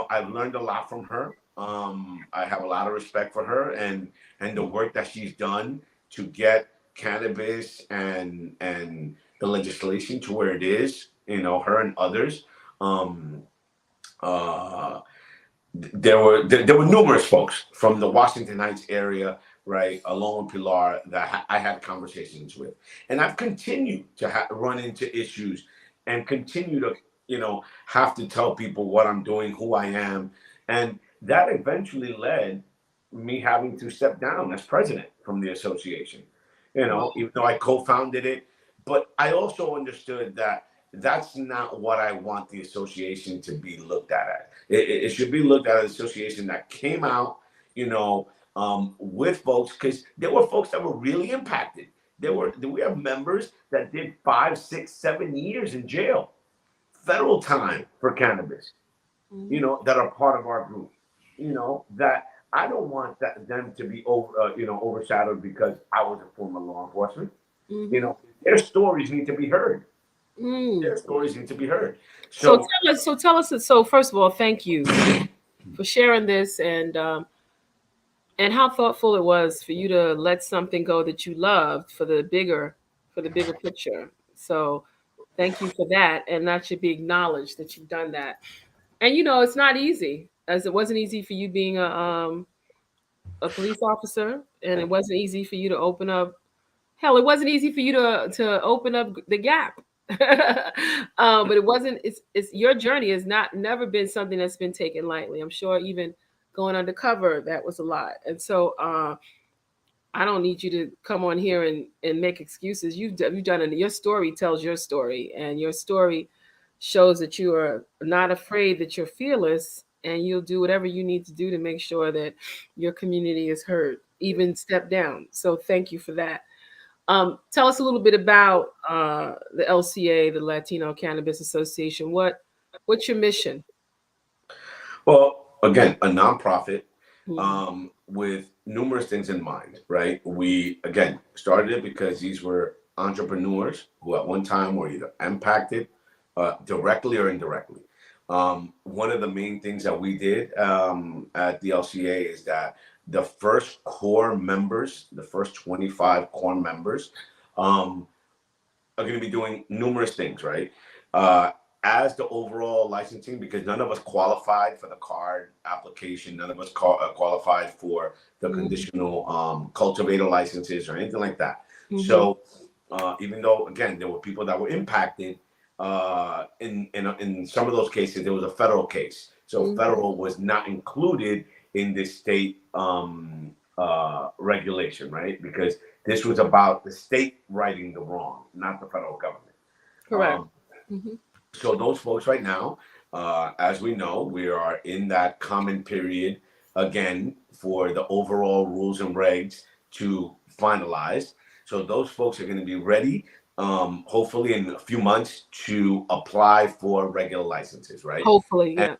I've learned a lot from her. I have a lot of respect for her and the work that she's done to get cannabis and the legislation to where it is, her and others. Um, uh, there were numerous folks from the Washington Heights area, right, along with Pilar, that I had conversations with, and I've continued to run into issues, and continue to, have to tell people what I'm doing, who I am, and that eventually led me having to step down as president from the association. Even though I co-founded it, but I also understood that that's not what I want the association to be looked at. It should be looked at as an association that came out, with folks, because there were folks that were really impacted. We have members that did 5, 6, 7 years in jail, federal time for cannabis, that are part of our group, that I don't want them to be overshadowed because I was a former law enforcement. You know, their stories need to be heard. Their stories need to be heard. So tell us. So first of all, thank you for sharing this, and how thoughtful it was for you to let something go that you loved for the bigger picture. So thank you for that, and that should be acknowledged that you've done that. And it's not easy, as it wasn't easy for you being a police officer, and it wasn't easy for you to open up. Hell, it wasn't easy for you to open up the gap. But it wasn't. It's your journey has never been something that's been taken lightly. I'm sure even going undercover, that was a lot. And so I don't need you to come on here and make excuses. You've done it. Your story tells your story, and your story shows that you are not afraid, that you're fearless, and you'll do whatever you need to do to make sure that your community is heard, even step down. So thank you for that. Tell us a little bit about the LCA, the Latino Cannabis Association. What's your mission? Well, again, a nonprofit with numerous things in mind, right? We, again, started it because these were entrepreneurs who at one time were either impacted directly or indirectly. One of the main things that we did at the LCA is that the first core members, the first 25 core members, are going to be doing numerous things, right? As the overall licensing, because none of us qualified for the card application, none of us qualified for the conditional cultivator licenses or anything like that. So even though, again, there were people that were impacted, in some of those cases, there was a federal case. So federal was not included in this state regulation, right? Because this was about the state righting the wrong, not the federal government. Correct. So those folks right now, as we know, we are in that comment period again for the overall rules and regs to finalize. So those folks are going to be ready, hopefully in a few months, to apply for regular licenses, right? Hopefully, yeah.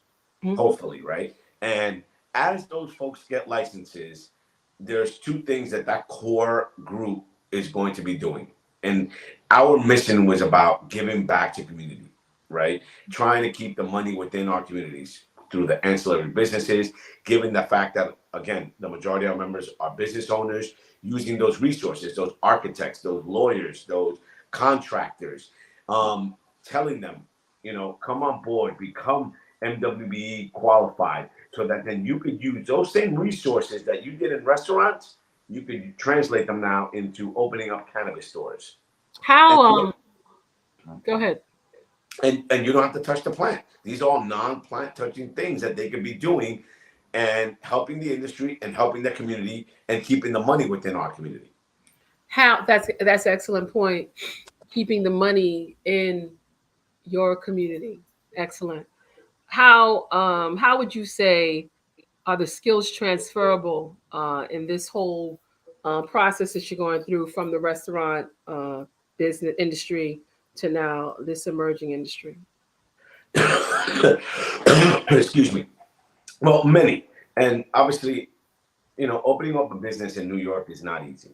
Hopefully, right? And as those folks get licenses, there's two things that core group is going to be doing. And our mission was about giving back to community, right? Trying to keep the money within our communities through the ancillary businesses, given the fact that, again, the majority of our members are business owners, using those resources, those architects, those lawyers, those contractors, telling them, come on board, become MWBE qualified, so that then you could use those same resources that you did in restaurants, you could translate them now into opening up cannabis stores. How? Go ahead. And you don't have to touch the plant. These are all non-plant touching things that they could be doing and helping the industry and helping the community and keeping the money within our community. That's an excellent point. Keeping the money in your community. Excellent. How would you say are the skills transferable in this whole process that you're going through from the restaurant business industry to now this emerging industry? Excuse me. Well, many. And obviously, opening up a business in New York is not easy.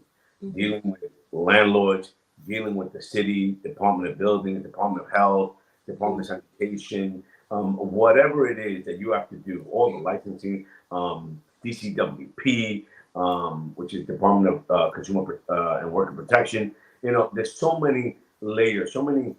Dealing with landlords, dealing with the city, Department of Buildings, Department of Health, Department of Sanitation, whatever it is that you have to do, all the licensing, DCWP, which is Department of Consumer and Worker Protection. There's so many layers, so many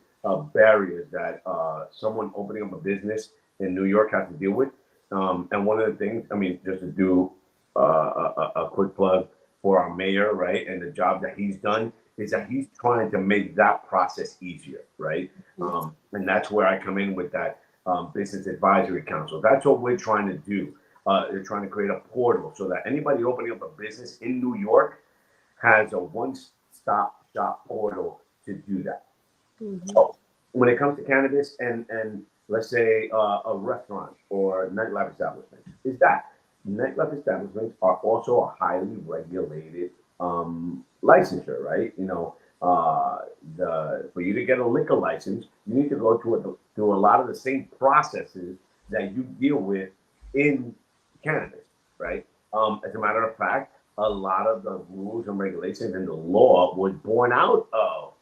barriers that someone opening up a business in New York has to deal with. And one of the things, just to do a quick plug for our mayor, right, and the job that he's done, is that he's trying to make that process easier, right? And that's where I come in with that Business Advisory Council. That's what we're trying to do. They're trying to create a portal so that anybody opening up a business in New York has a one-stop shop portal to do that. So when it comes to cannabis and let's say a restaurant or a nightlife establishment, is that nightlife establishments are also a highly regulated licensure, right? For you to get a liquor license, you need to go through a lot of the same processes that you deal with in cannabis, right? As a matter of fact, a lot of the rules and regulations and the law was born out of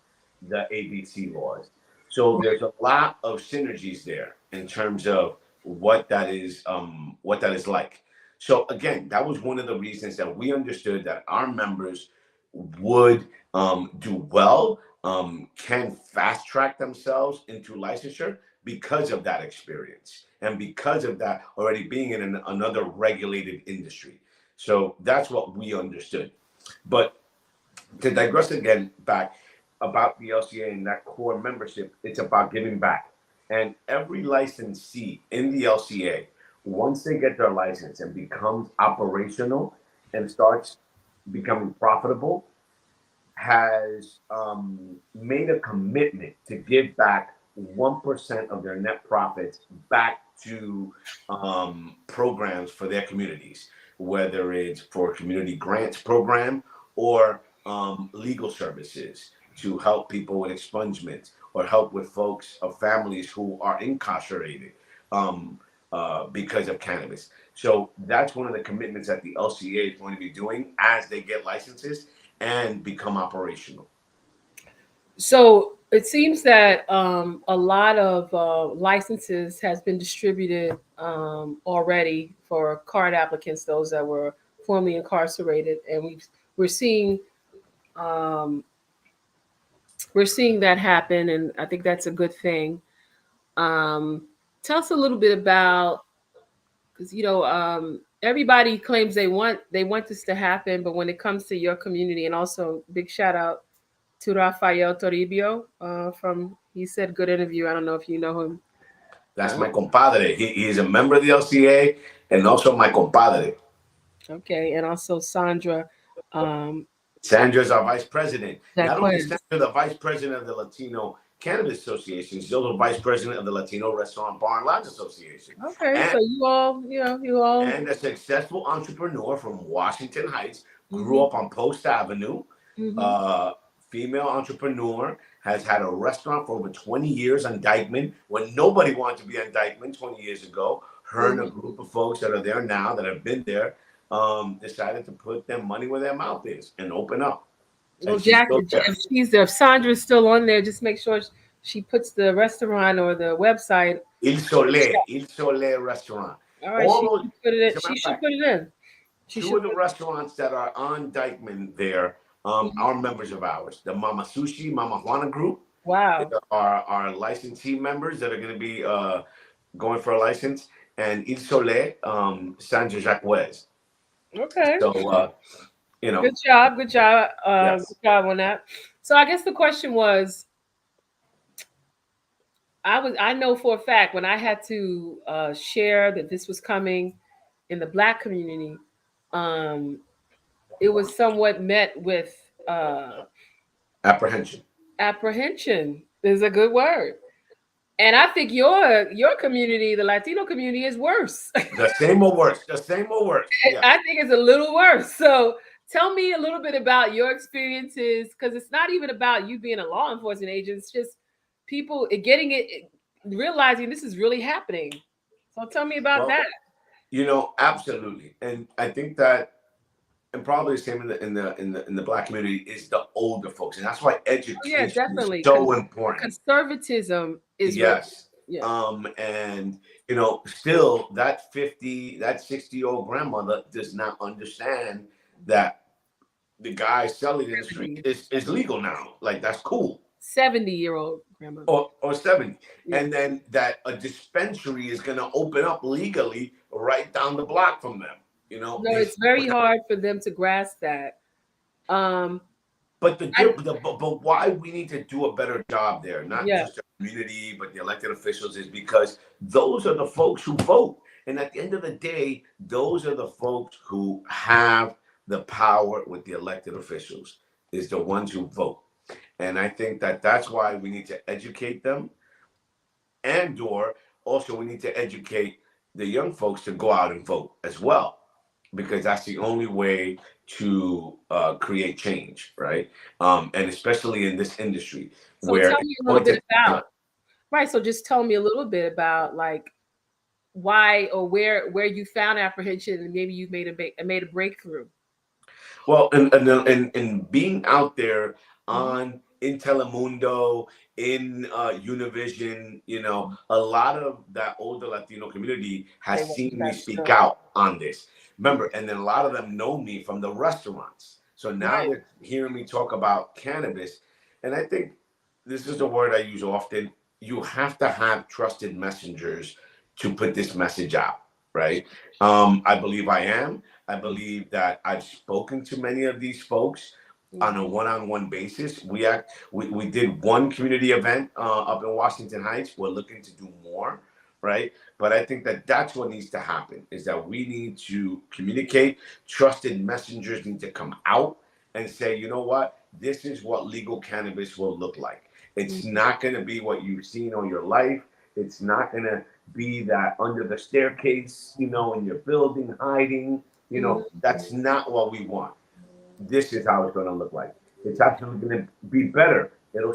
the ABC laws. So there's a lot of synergies there in terms of what that is like. So again, that was one of the reasons that we understood that our members would do well, can fast track themselves into licensure because of that experience and because of that already being in another regulated industry. So that's what we understood. But to digress again back about the LCA and that core membership, it's about giving back. And every licensee in the LCA, once they get their license and becomes operational and starts becoming profitable, has made a commitment to give back 1% of their net profits back to programs for their communities, whether it's for a community grants program or legal services to help people with expungement or help with folks or families who are incarcerated because of cannabis. So that's one of the commitments that the LCA is going to be doing as they get licenses and become operational. So it seems that a lot of licenses has been distributed already for card applicants, those that were formerly incarcerated, and we're seeing that happen, and I think that's a good thing. Tell us a little bit about, because everybody claims they want this to happen, but when it comes to your community, and also big shout out to Rafael Toribio he said good interview. I don't know if you know him. That's my compadre. He is a member of the LCA and also my compadre. Okay, and also Sandra. Sandra's our vice president. Not only is Sandra Sandra the vice president of the Latino Cannabis Association, she's also vice president of the Latino Restaurant Bar and Lodge Association. Okay, so you all. And a successful entrepreneur from Washington Heights, grew up on Post Avenue. Female entrepreneur, has had a restaurant for over 20 years on Dykeman when nobody wanted to be on Dykeman 20 years ago. Her and a group of folks that are there now that have been there decided to put their money where their mouth is and open up. Well, if Sandra's still on there, just make sure she puts the restaurant or the website. Il Soleil Restaurant. All right, she should put it in. Two of the restaurants that are on Dykeman there are members of ours. The Mama Sushi, Mama Juana group. Wow. Are licensee members that are going to be going for a license. And Il Soleil, Sandra Jacques. Okay. So, Good job. Yes. Good job on that. So I guess the question was, I know for a fact when I had to share that this was coming in the Black community, it was somewhat met with apprehension. Apprehension is a good word. And I think your community, the Latino community, is worse. The same or worse. Yeah. I think it's a little worse. So tell me a little bit about your experiences, because it's not even about you being a law enforcement agent. It's just people realizing this is really happening. So tell me about that. Absolutely. And I think that, and probably the same in the Black community, is the older folks, and that's why education is so important. Conservatism is yes. And still that 60-year-old grandmother does not understand that the guy selling in the street is legal now. Like, that's cool. 70-year-old grandmother or 70, and then that a dispensary is going to open up legally right down the block from them. No, it's very hard for them to grasp that. But why we need to do a better job there, not just the community, but the elected officials, is because those are the folks who vote. And at the end of the day, those are the folks who have the power with the elected officials, is the ones who vote. And I think that that's why we need to educate them, and/or also we need to educate the young folks to go out and vote as well, because that's the only way to create change, right? And especially in this industry, so tell me a little bit about. Right. So just tell me a little bit about, like, why or where you found apprehension, and maybe you've made a breakthrough. Well, and being out there on in Telemundo, in Univision, a lot of that older Latino community has seen me speak out on this. Remember, and then a lot of them know me from the restaurants. So now they're hearing me talk about cannabis. And I think this is the word I use often. You have to have trusted messengers to put this message out, right? I believe I am. I believe that I've spoken to many of these folks on a one-on-one basis. We did one community event up in Washington Heights. We're looking to do more, right? But I think that that's what needs to happen, is that we need to communicate. Trusted messengers need to come out and say, you know what? This is what legal cannabis will look like. It's not going to be what you've seen all your life. It's not going to be that under the staircase, in your building, hiding. That's not what we want. This is how it's going to look like. It's actually going to be better. It'll,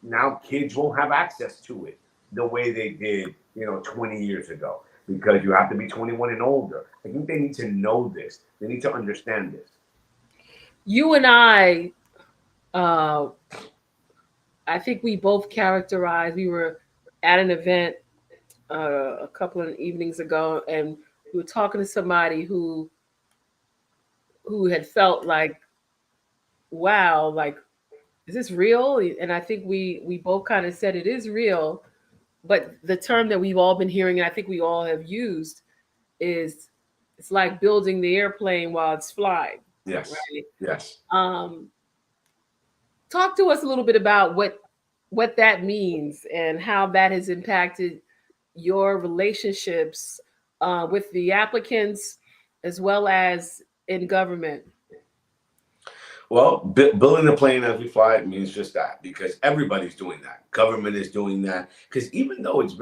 now kids won't have access to it the way they did, 20 years ago, because you have to be 21 and older. I think they need to know this. They need to understand this. You and I think we both characterized, we were at an event a couple of evenings ago, and we were talking to somebody who had felt like, wow, like, is this real? And I think we both kind of said it is real, but the term that we've all been hearing, and I think we all have used, is it's like building the airplane while it's flying. Yes. Right? Yes. Talk to us a little bit about what that means and how that has impacted your relationships with the applicants as well as in government. Well, building the plane as we fly means just that, because everybody's doing that. Government is doing that, because even though it's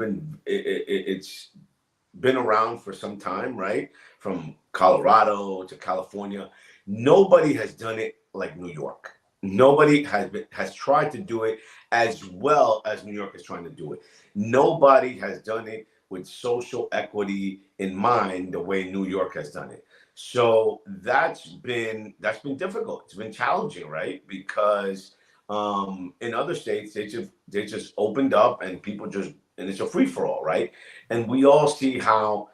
been around for some time, right? From Colorado to California, nobody has done it like New York. Nobody has tried to do it as well as New York is trying to do it. Nobody has done it with social equity in mind the way New York has done it. So that's been difficult. It's been challenging, right? Because in other states they just opened up and and it's a free for all, right? And we all see how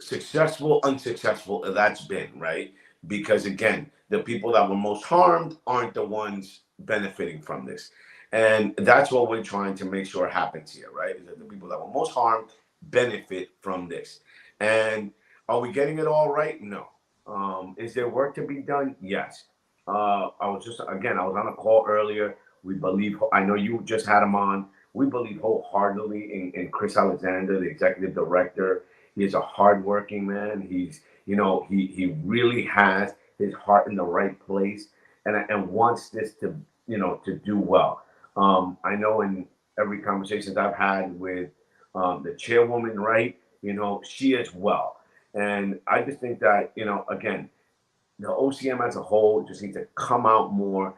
successful, unsuccessful that's been, right? Because again, the people that were most harmed aren't the ones benefiting from this. And that's what we're trying to make sure happens here, right? Is that the people that were most harmed benefit from this. And are we getting it all right? No. Is there work to be done? Yes. I was on a call earlier. I know you just had him on. We believe wholeheartedly in Chris Alexander, the executive director. He is a hardworking man. He really has his heart in the right place and wants this to do well. I know in every conversation I've had with the chairwoman, right? She as well. And I just think that, again, the OCM as a whole just needs to come out more,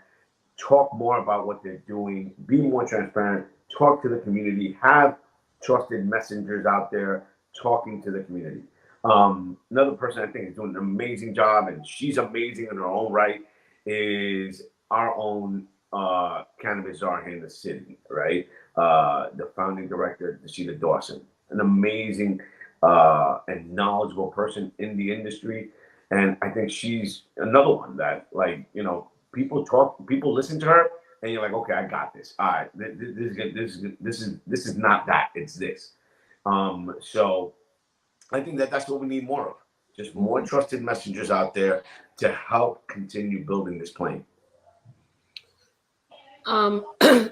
talk more about what they're doing, be more transparent, talk to the community, have trusted messengers out there talking to the community. Another person I think is doing an amazing job, and she's amazing in her own right, is our own cannabis czar here in the city, right? The founding director, Sheila Dawson, an amazing and knowledgeable person in the industry. And I think she's another one that, people listen to her and you're like, okay, I got this. All right, this is not that, it's this. So I think that's what we need more of. Just more trusted messengers out there to help continue building this plane.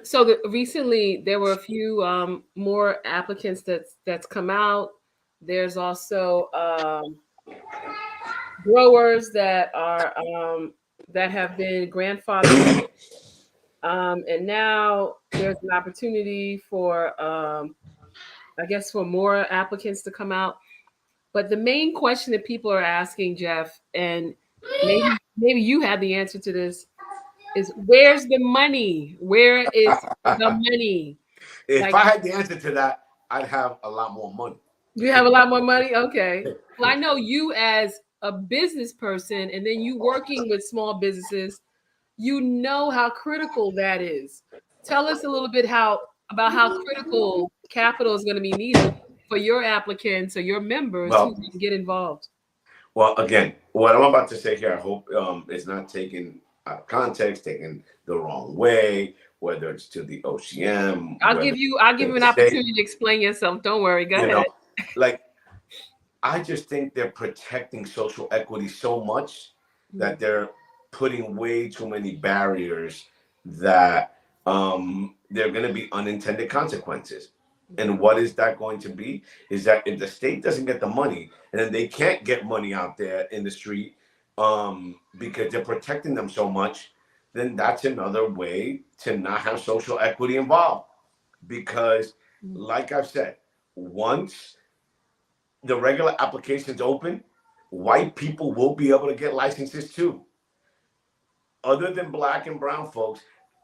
So recently there were a few more applicants that's come out. There's also growers that are that have been grandfathered, and now there's an opportunity for for more applicants to come out. But the main question that people are asking, Jeff, and maybe you have the answer to this, is where's the money? Where is the money? If I had the answer to that, I'd have a lot more money. You have a lot more money? Okay. Well, I know you as a business person, and then you working with small businesses, you know how critical that is. Tell us a little bit about how critical capital is going to be needed for your applicants or your members who Well, can get involved. well, again, what I'm about to say here, I hope it's not taken out of context, taken the wrong way, whether it's to the OCM. I'll give you an opportunity to explain yourself. Don't worry. Go ahead. Like, I just think they're protecting social equity so much that they're putting way too many barriers that there are going to be unintended consequences. And what is that going to be? Is that if the state doesn't get the money, and then they can't get money out there in the street because they're protecting them so much, then that's another way to not have social equity involved. Because, like I've said, once the regular applications open, white people will be able to get licenses too. Other than black and brown folks,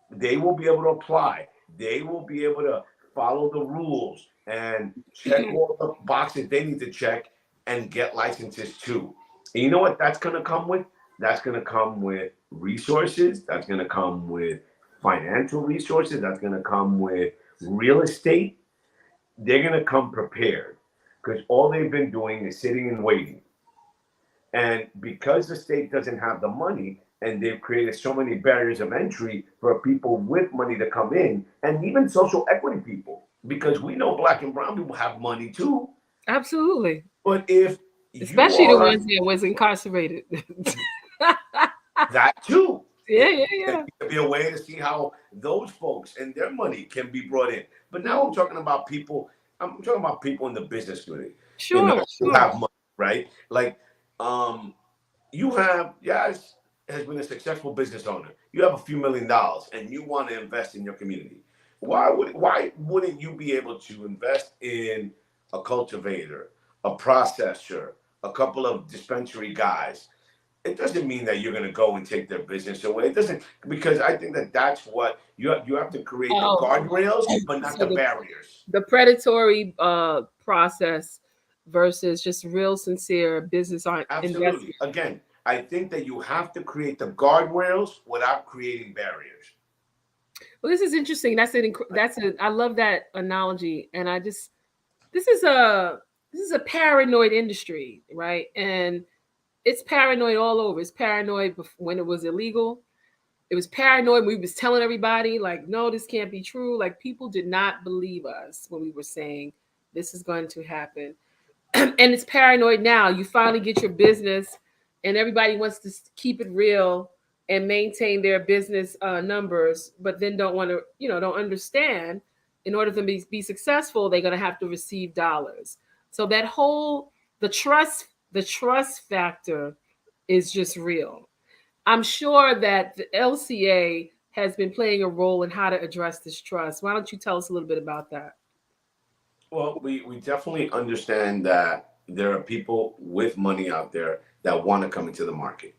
they will be able to apply. They will be able to follow the rules and check all the boxes they need to check and get licenses too. And you know what that's going to come with? That's going to come with resources. That's going to come with financial resources. That's going to come with real estate. They're going to come prepared because all they've been doing is sitting and waiting. And because the state doesn't have the money, and they've created so many barriers of entry for people with money to come in, and even social equity people, because we know black and brown people have money too. Absolutely. But if especially the ones that was incarcerated. That too. Yeah. It could be a way to see how those folks and their money can be brought in. But now I'm talking about people in the business community. Sure. Who have money, right? Like, you have, has been a successful business owner. You have a few $1 million and you want to invest in your community. Why wouldn't you be able to invest in a cultivator, a processor, a couple of dispensary guys? It doesn't mean that you're going to go and take their business away. It doesn't, because I think that that's what you have to create the guardrails, but not the barriers. The predatory process versus just real sincere business Absolutely. investment. Again, I think that you have to create the guardrails without creating barriers. Well, this is interesting. I love that analogy. And this is a paranoid industry, right? And it's paranoid all over. It's paranoid when it was illegal. It was paranoid. We was telling everybody like, no, this can't be true. Like, people did not believe us when we were saying this is going to happen. And it's paranoid now. You finally get your business and everybody wants to keep it real and maintain their business numbers, but then don't want to, don't understand in order for them to be successful, they're going to have to receive dollars. So that the trust factor is just real. I'm sure that the LCA has been playing a role in how to address this trust. Why don't you tell us a little bit about that? Well, we definitely understand that there are people with money out there that want to come into the market.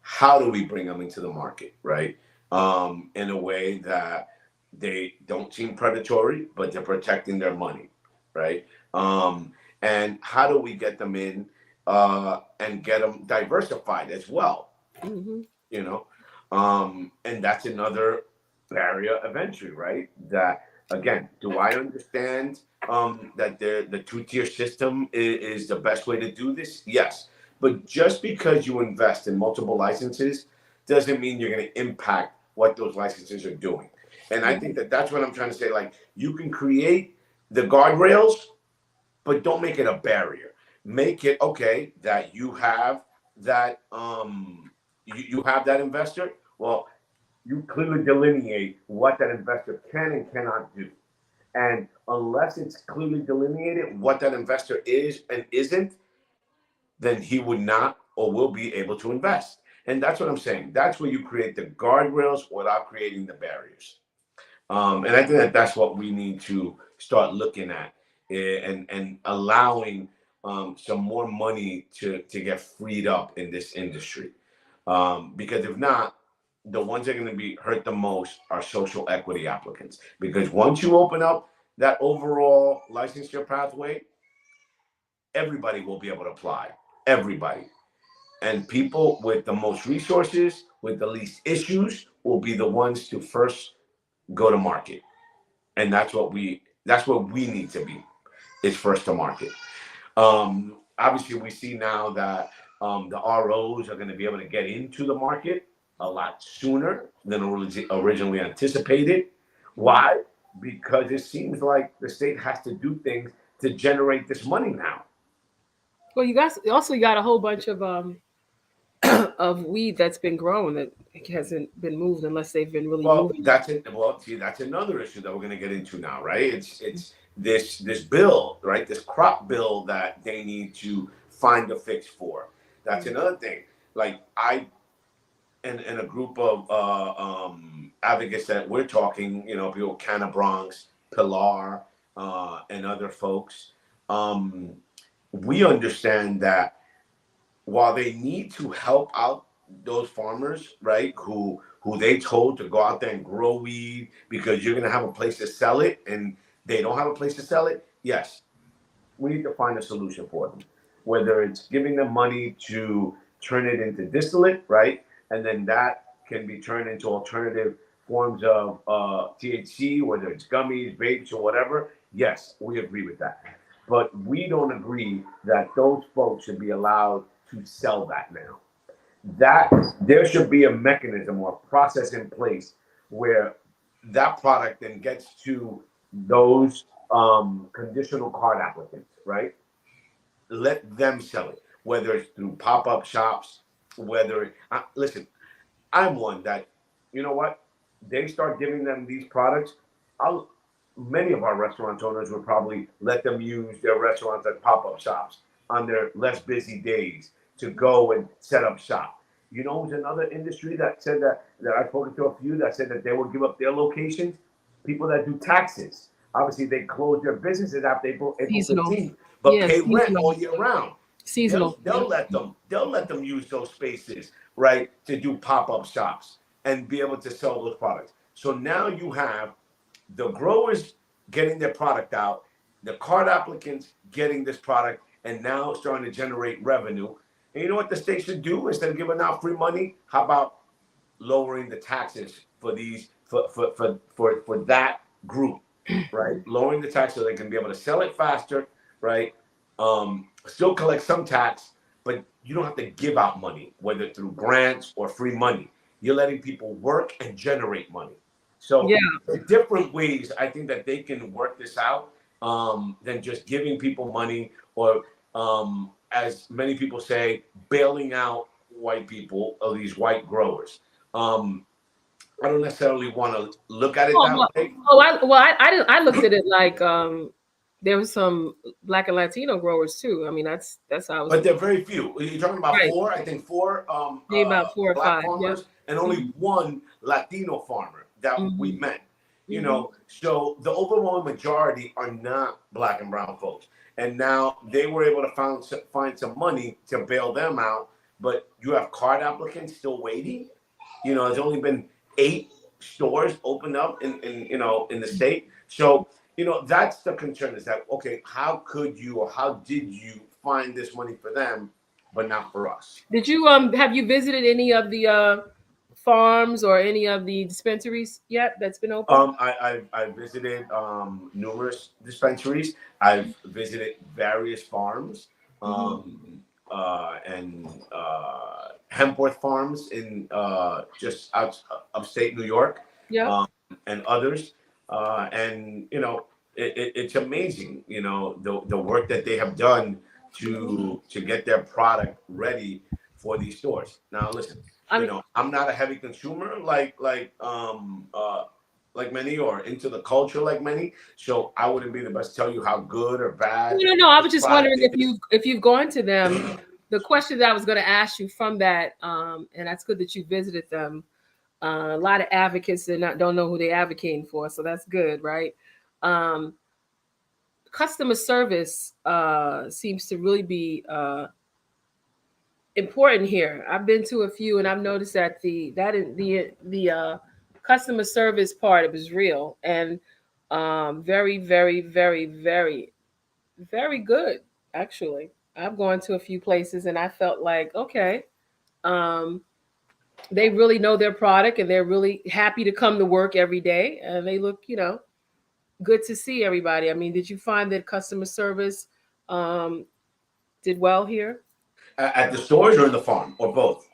How do we bring them into the market, right? In a way that they don't seem predatory, but they're protecting their money, right? And how do we get them in and get them diversified as well? Mm-hmm. And that's another barrier of entry, right? That, again, do I understand that the two-tier system is the best way to do this? Yes. But just because you invest in multiple licenses doesn't mean you're going to impact what those licenses are doing. And I think that that's what I'm trying to say. Like, you can create the guardrails, but don't make it a barrier. Make it okay that you have that you have that investor. Well, you clearly delineate what that investor can and cannot do. And unless it's clearly delineated what that investor is and isn't, then he would not or will be able to invest. And that's what I'm saying. That's where you create the guardrails without creating the barriers. And I think that that's what we need to start looking at and allowing some more money to get freed up in this industry. Because if not, the ones that are going to be hurt the most are social equity applicants. Because once you open up that overall licensure pathway, everybody will be able to apply. Everybody. And people with the most resources, with the least issues, will be the ones to first go to market. And that's what we need to be, is first to market. Obviously, we see now that the ROs are going to be able to get into the market a lot sooner than originally anticipated. Why? Because it seems like the state has to do things to generate this money now. Well, you guys also got a whole bunch of of weed that's been grown that hasn't been moved unless they've been really moving. That's it. Well, see, that's another issue that we're going to get into now, right? It's this bill, right? This crop bill that they need to find a fix for. That's another thing. Like I and a group of advocates that we're talking, you know, people, Canna Bronx, Pilar, and other folks. We understand that while they need to help out those farmers, right, who they told to go out there and grow weed because you're going to have a place to sell it, and they don't have a place to sell it, yes, we need to find a solution for them. Whether it's giving them money to turn it into distillate, right, and then that can be turned into alternative forms of THC, whether it's gummies, vapes, or whatever, yes, we agree with that. But we don't agree that those folks should be allowed to sell that now. That there should be a mechanism or a process in place where that product then gets to those conditional card applicants, right? Let them sell it, whether it's through pop-up shops, listen, I'm one that, you know what, they start giving them these products, many of our restaurant owners would probably let them use their restaurants as pop-up shops on their less busy days to go and set up shop. You know, there's another industry that said that I've spoken to a few that said that they will give up their locations. People that do taxes. Obviously, they close their businesses after April 15th, but pay rent all year round. Seasonal. They'll let them use those spaces, right, to do pop-up shops and be able to sell those products. So now you have the growers getting their product out, the card applicants getting this product, and now starting to generate revenue. And you know what the state should do instead of giving out free money? How about lowering the taxes for these for that group, right? Lowering the tax so they can be able to sell it faster, right? Still collect some tax, but you don't have to give out money, whether through grants or free money. You're letting people work and generate money. So different ways I think that they can work this out than just giving people money or, as many people say, bailing out white people or these white growers. I don't necessarily want to look at it that way. I looked at it like there was some Black and Latino growers too. I mean, that's how I was. But they're very few. You're talking about four, I think four. About 4 or Black 5 farmers, and only one Latino farmer that we met. You know, so the overwhelming majority are not Black and brown folks. And now they were able to find some money to bail them out. But you have card applicants still waiting. You know, there's only been 8 stores opened up in the state. So, you know, that's the concern, is that, okay, how could you or how did you find this money for them, but not for us? Did you have you visited any of the farms or any of the dispensaries yet that's been open? I visited numerous dispensaries. I've visited various farms and Hempworth farms in just upstate New York, and others. And you know, it's amazing, you know, the work that they have done to get their product ready for these stores. Now, listen. You know, I'm not a heavy consumer like many, or into the culture like many, so I wouldn't be the best to tell you how good or bad. No. I was just wondering if you've gone to them. The question that I was going to ask you from that, and that's good that you visited them. A lot of advocates don't know who they're advocating for, so that's good, right? Customer service seems to really be important here. I've been to a few, and I've noticed that the customer service part of it is real. And Very, very, very, very, very good. Actually, I've gone to a few places and I felt like, okay, um, they really know their product and they're really happy to come to work every day, and they look, good to see everybody. I mean, did you find that customer service um, did well here? At the stores or in the farm or both?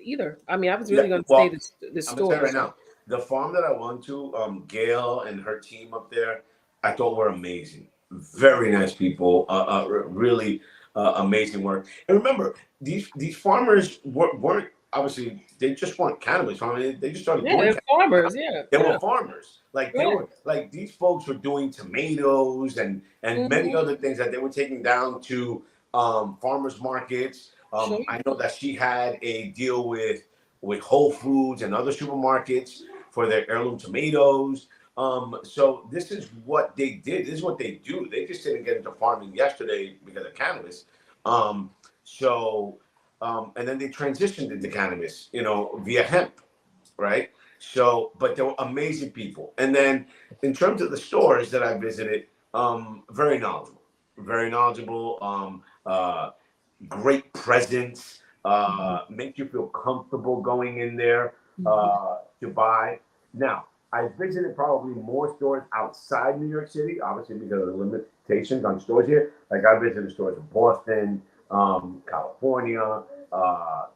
Either. I mean, I was Yeah. really going to say Well, the I'm gonna tell you right stores. now, the farm that I went to, Gail and her team up there, I thought were amazing. Very nice people. Really amazing work. And remember, these farmers weren't obviously they just weren't cannabis farmers. They just started Yeah, doing they're cannabis. farmers. Yeah, They yeah. were farmers. Like they Right. were like these folks were doing tomatoes and many Hmm. other things that they were taking down to farmers markets. Sure. I know that she had a deal with Whole Foods and other supermarkets for their heirloom tomatoes. So this is what they did. This is what they do. They just didn't get into farming yesterday because of cannabis. Um, so and then they transitioned into cannabis, via hemp, right? So, but they were amazing people. And then in terms of the stores that I visited, very knowledgeable, very knowledgeable. Great presence, Mhm. make you feel comfortable going in there Mhm. to buy. Now, I visited probably more stores outside New York City, obviously because of the limitations on stores here. Like I visited stores in Boston, California,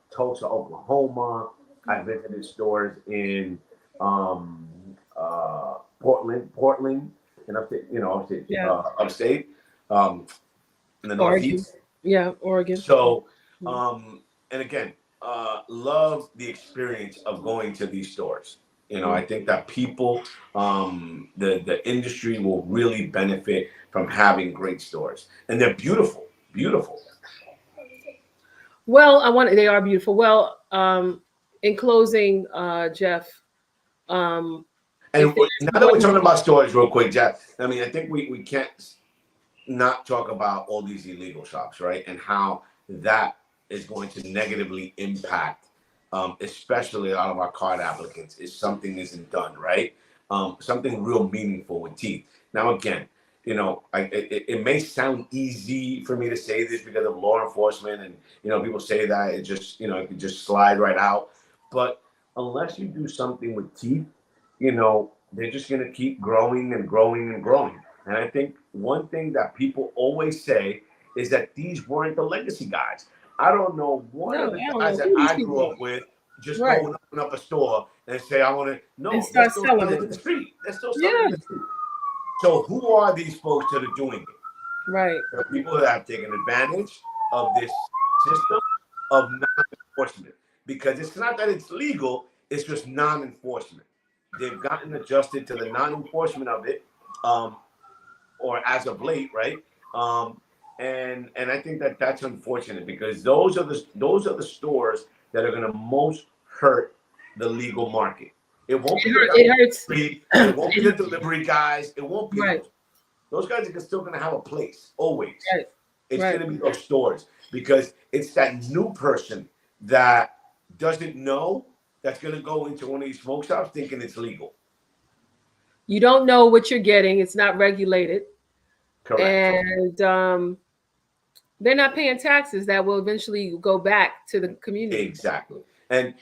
Tulsa, Oklahoma. I visited stores in um, Portland, in upstate, Yeah. upstate, um, in the Oregon. Northeast. Yeah, Oregon. So, Mhm. and again, love the experience of going to these stores. I think that people, the industry will really benefit from having great stores, and they're beautiful, beautiful. Well, they are beautiful. Well, in closing, Jeff, um, if And there's now that we're one, talking about stores, real quick, Jeff, I mean, I think we can't not talk about all these illegal shops, right? And how that is going to negatively impact, especially a lot of our card applicants, if something isn't done, right? Something real meaningful with teeth. Now, again, it may sound easy for me to say this because of law enforcement, and people say that it just, it could just slide right out. But unless you do something with teeth, they're just going to keep growing and growing and growing. And I think one thing that people always say is that these weren't the legacy guys. I don't know one no, of the I don't guys know that who these I people grew are. up with just Right, go and open up a store and say, I want to. and No, they're start still selling selling it. in the street. They're still selling Yeah, in the street. So who are these folks that are doing it? right. There are people that have taken advantage of this system of non-enforcement, because it's not that it's legal, it's just non-enforcement. They've gotten adjusted to the non-enforcement of it, um, or as of late, right? Um, and I think that that's unfortunate, because those are the stores that are going to most hurt the legal market. It won't be the guys It on hurts. the street. It won't be the delivery guys. It won't be Right, those. Those guys are still going to have a place always. right, It's right. going to be those stores, because it's that new person that doesn't know that's going to go into one of these smoke shops thinking it's legal. You don't know what you're getting. It's not regulated, Correct. and they're not paying taxes that will eventually go back to the community. Exactly. And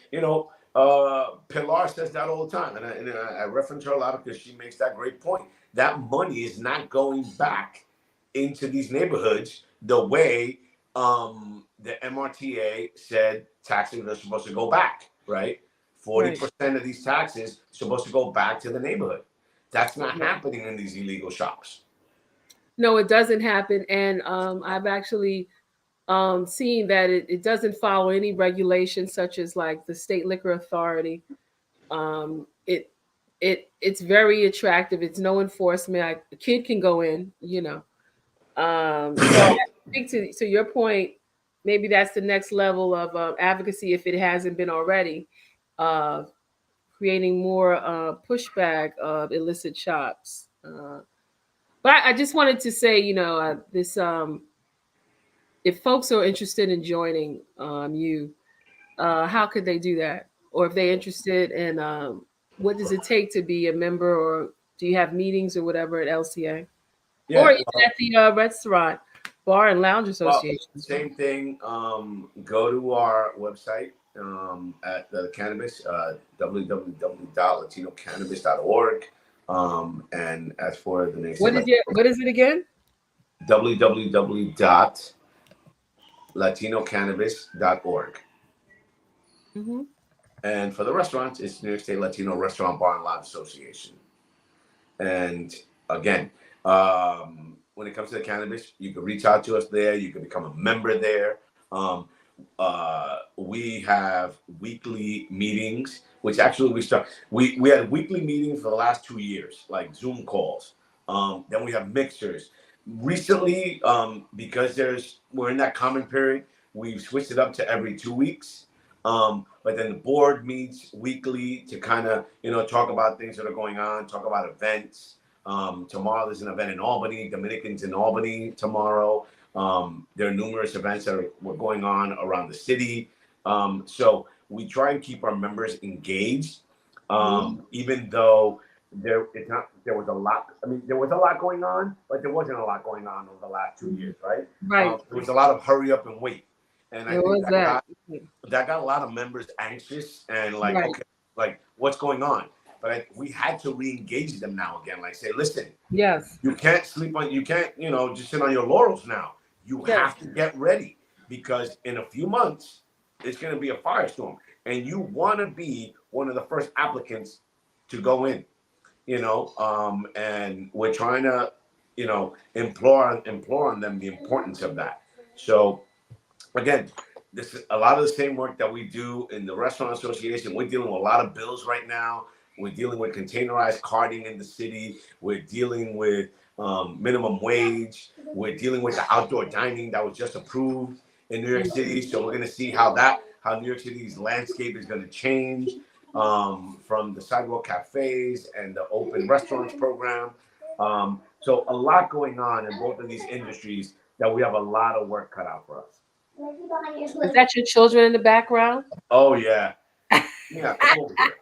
Pilar says that all the time, and I reference her a lot because she makes that great point. That money is not going back into these neighborhoods the way the MRTA said taxes are supposed to go back. Right, Right. 40% of these taxes supposed to go back to the neighborhood. That's not Right. happening in these illegal shops. No, it doesn't happen, and I've actually seen that it doesn't follow any regulations, such as like the state liquor authority. It it's very attractive. It's no enforcement. A kid can go in, So I think to your point, maybe that's the next level of advocacy, if it hasn't been already, uh, creating more pushback of illicit shops. But I just wanted to say, this if folks are interested in joining you, how could they do that? Or if they're interested in what does it take to be a member or Do you have meetings or whatever at LCA? Yeah, Or even at the restaurant, bar and lounge association? same thing. Go to our website at the cannabis, www.latinocannabis.org. And as for the next What is it again? www.latinocannabis.org. Mm-hmm. And for the restaurants, it's New York State Latino Restaurant Bar and Lounge Association. And again, when it comes to the cannabis, you can reach out to us there. You can become a member there. We have weekly meetings, which actually we had weekly meetings for the last 2 years, like Zoom calls. Then we have mixers. Recently, because we're in that common period, we've switched it up to every 2 weeks. But then the board meets weekly to kind of, talk about things that are going on, talk about events. Tomorrow there's an event in Albany, Dominicans in Albany tomorrow. There are numerous events that were going on around the city. So we try and keep our members engaged, even though there was a lot. I mean, there was a lot going on, but there wasn't a lot going on over the last 2 years, right? Right. There was a lot of hurry up and wait. And I think that got a lot of members anxious and like, right. Okay, like what's going on? But we had to re-engage them now again. Like say, listen, yes, you can't just sit on your laurels now. You have to get ready because in a few months, it's going to be a firestorm. And you want to be one of the first applicants to go in, and we're trying to, implore on them the importance of that. So again, this is a lot of the same work that we do in the restaurant association. We're dealing with a lot of bills right now. We're dealing with containerized carting in the city. We're dealing with minimum wage. We're dealing with the outdoor dining that was just approved in New York City. So we're going to see how New York City's landscape is going to change from the sidewalk cafes and the open restaurants program. So a lot going on in both of these industries that we have a lot of work cut out for us. Is that your children in the background? Oh yeah. Mia, come over here.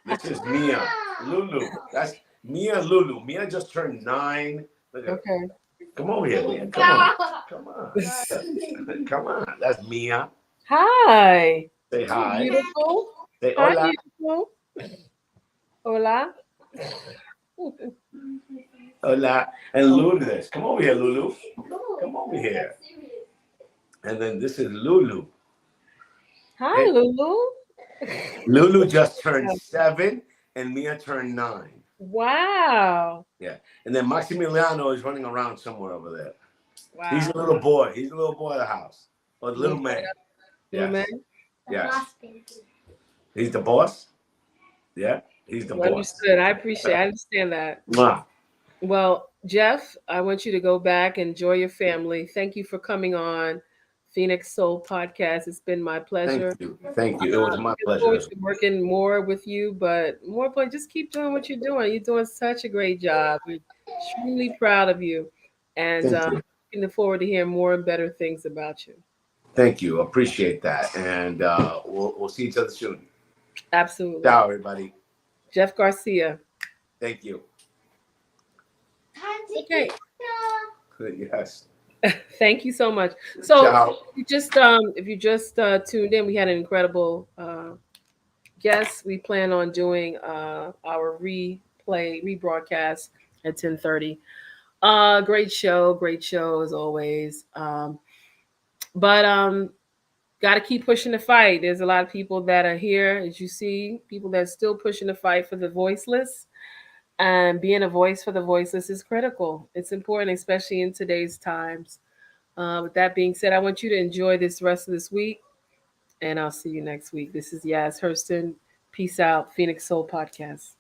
This is Mia. Lulu. That's Mia Lulu. Mia just turned 9. Okay. Come over here, Mia. Come on. Come on. That's Mia. Hi. Say hi. Beautiful. Say hola. Hi, beautiful. Hola. Hola. And Lulu this. Come over here, Lulu. Come over here. And then this is Lulu. Hi, hey. Lulu. Lulu just turned 7 and Mia turned 9. Wow. Yeah. And then Maximiliano is running around somewhere over there. Wow. He's a little boy. He's a little boy of the house. Or the little man. Little man? Yes. He's the boss? Yeah. He's the boss. Understood. I understand that. Mwah. Well, Jeff, I want you to go back and enjoy your family. Thank you for coming on Phoenix Soul Podcast. It's been my pleasure. Thank you. It was my pleasure. I look forward to working more with you, but more importantly, just keep doing what you're doing. You're doing such a great job. We're extremely proud of you. And looking forward to hearing more and better things about you. Thank you. Appreciate that. And we'll see each other soon. Absolutely. Ciao, everybody. Jeff Garcia. Thank you. Okay. Yes. Thank you so much. So if you just tuned in, we had an incredible guest. We plan on doing our rebroadcast at 10:30. Great show as always. But got to keep pushing the fight. There's a lot of people that are here, as you see, people that are still pushing the fight for the voiceless. And being a voice for the voiceless is critical. It's important, especially in today's times. With that being said, I want you to enjoy this rest of this week, and I'll see you next week. This is Yaz Hurston. Peace out, Phoenix Soul Podcast.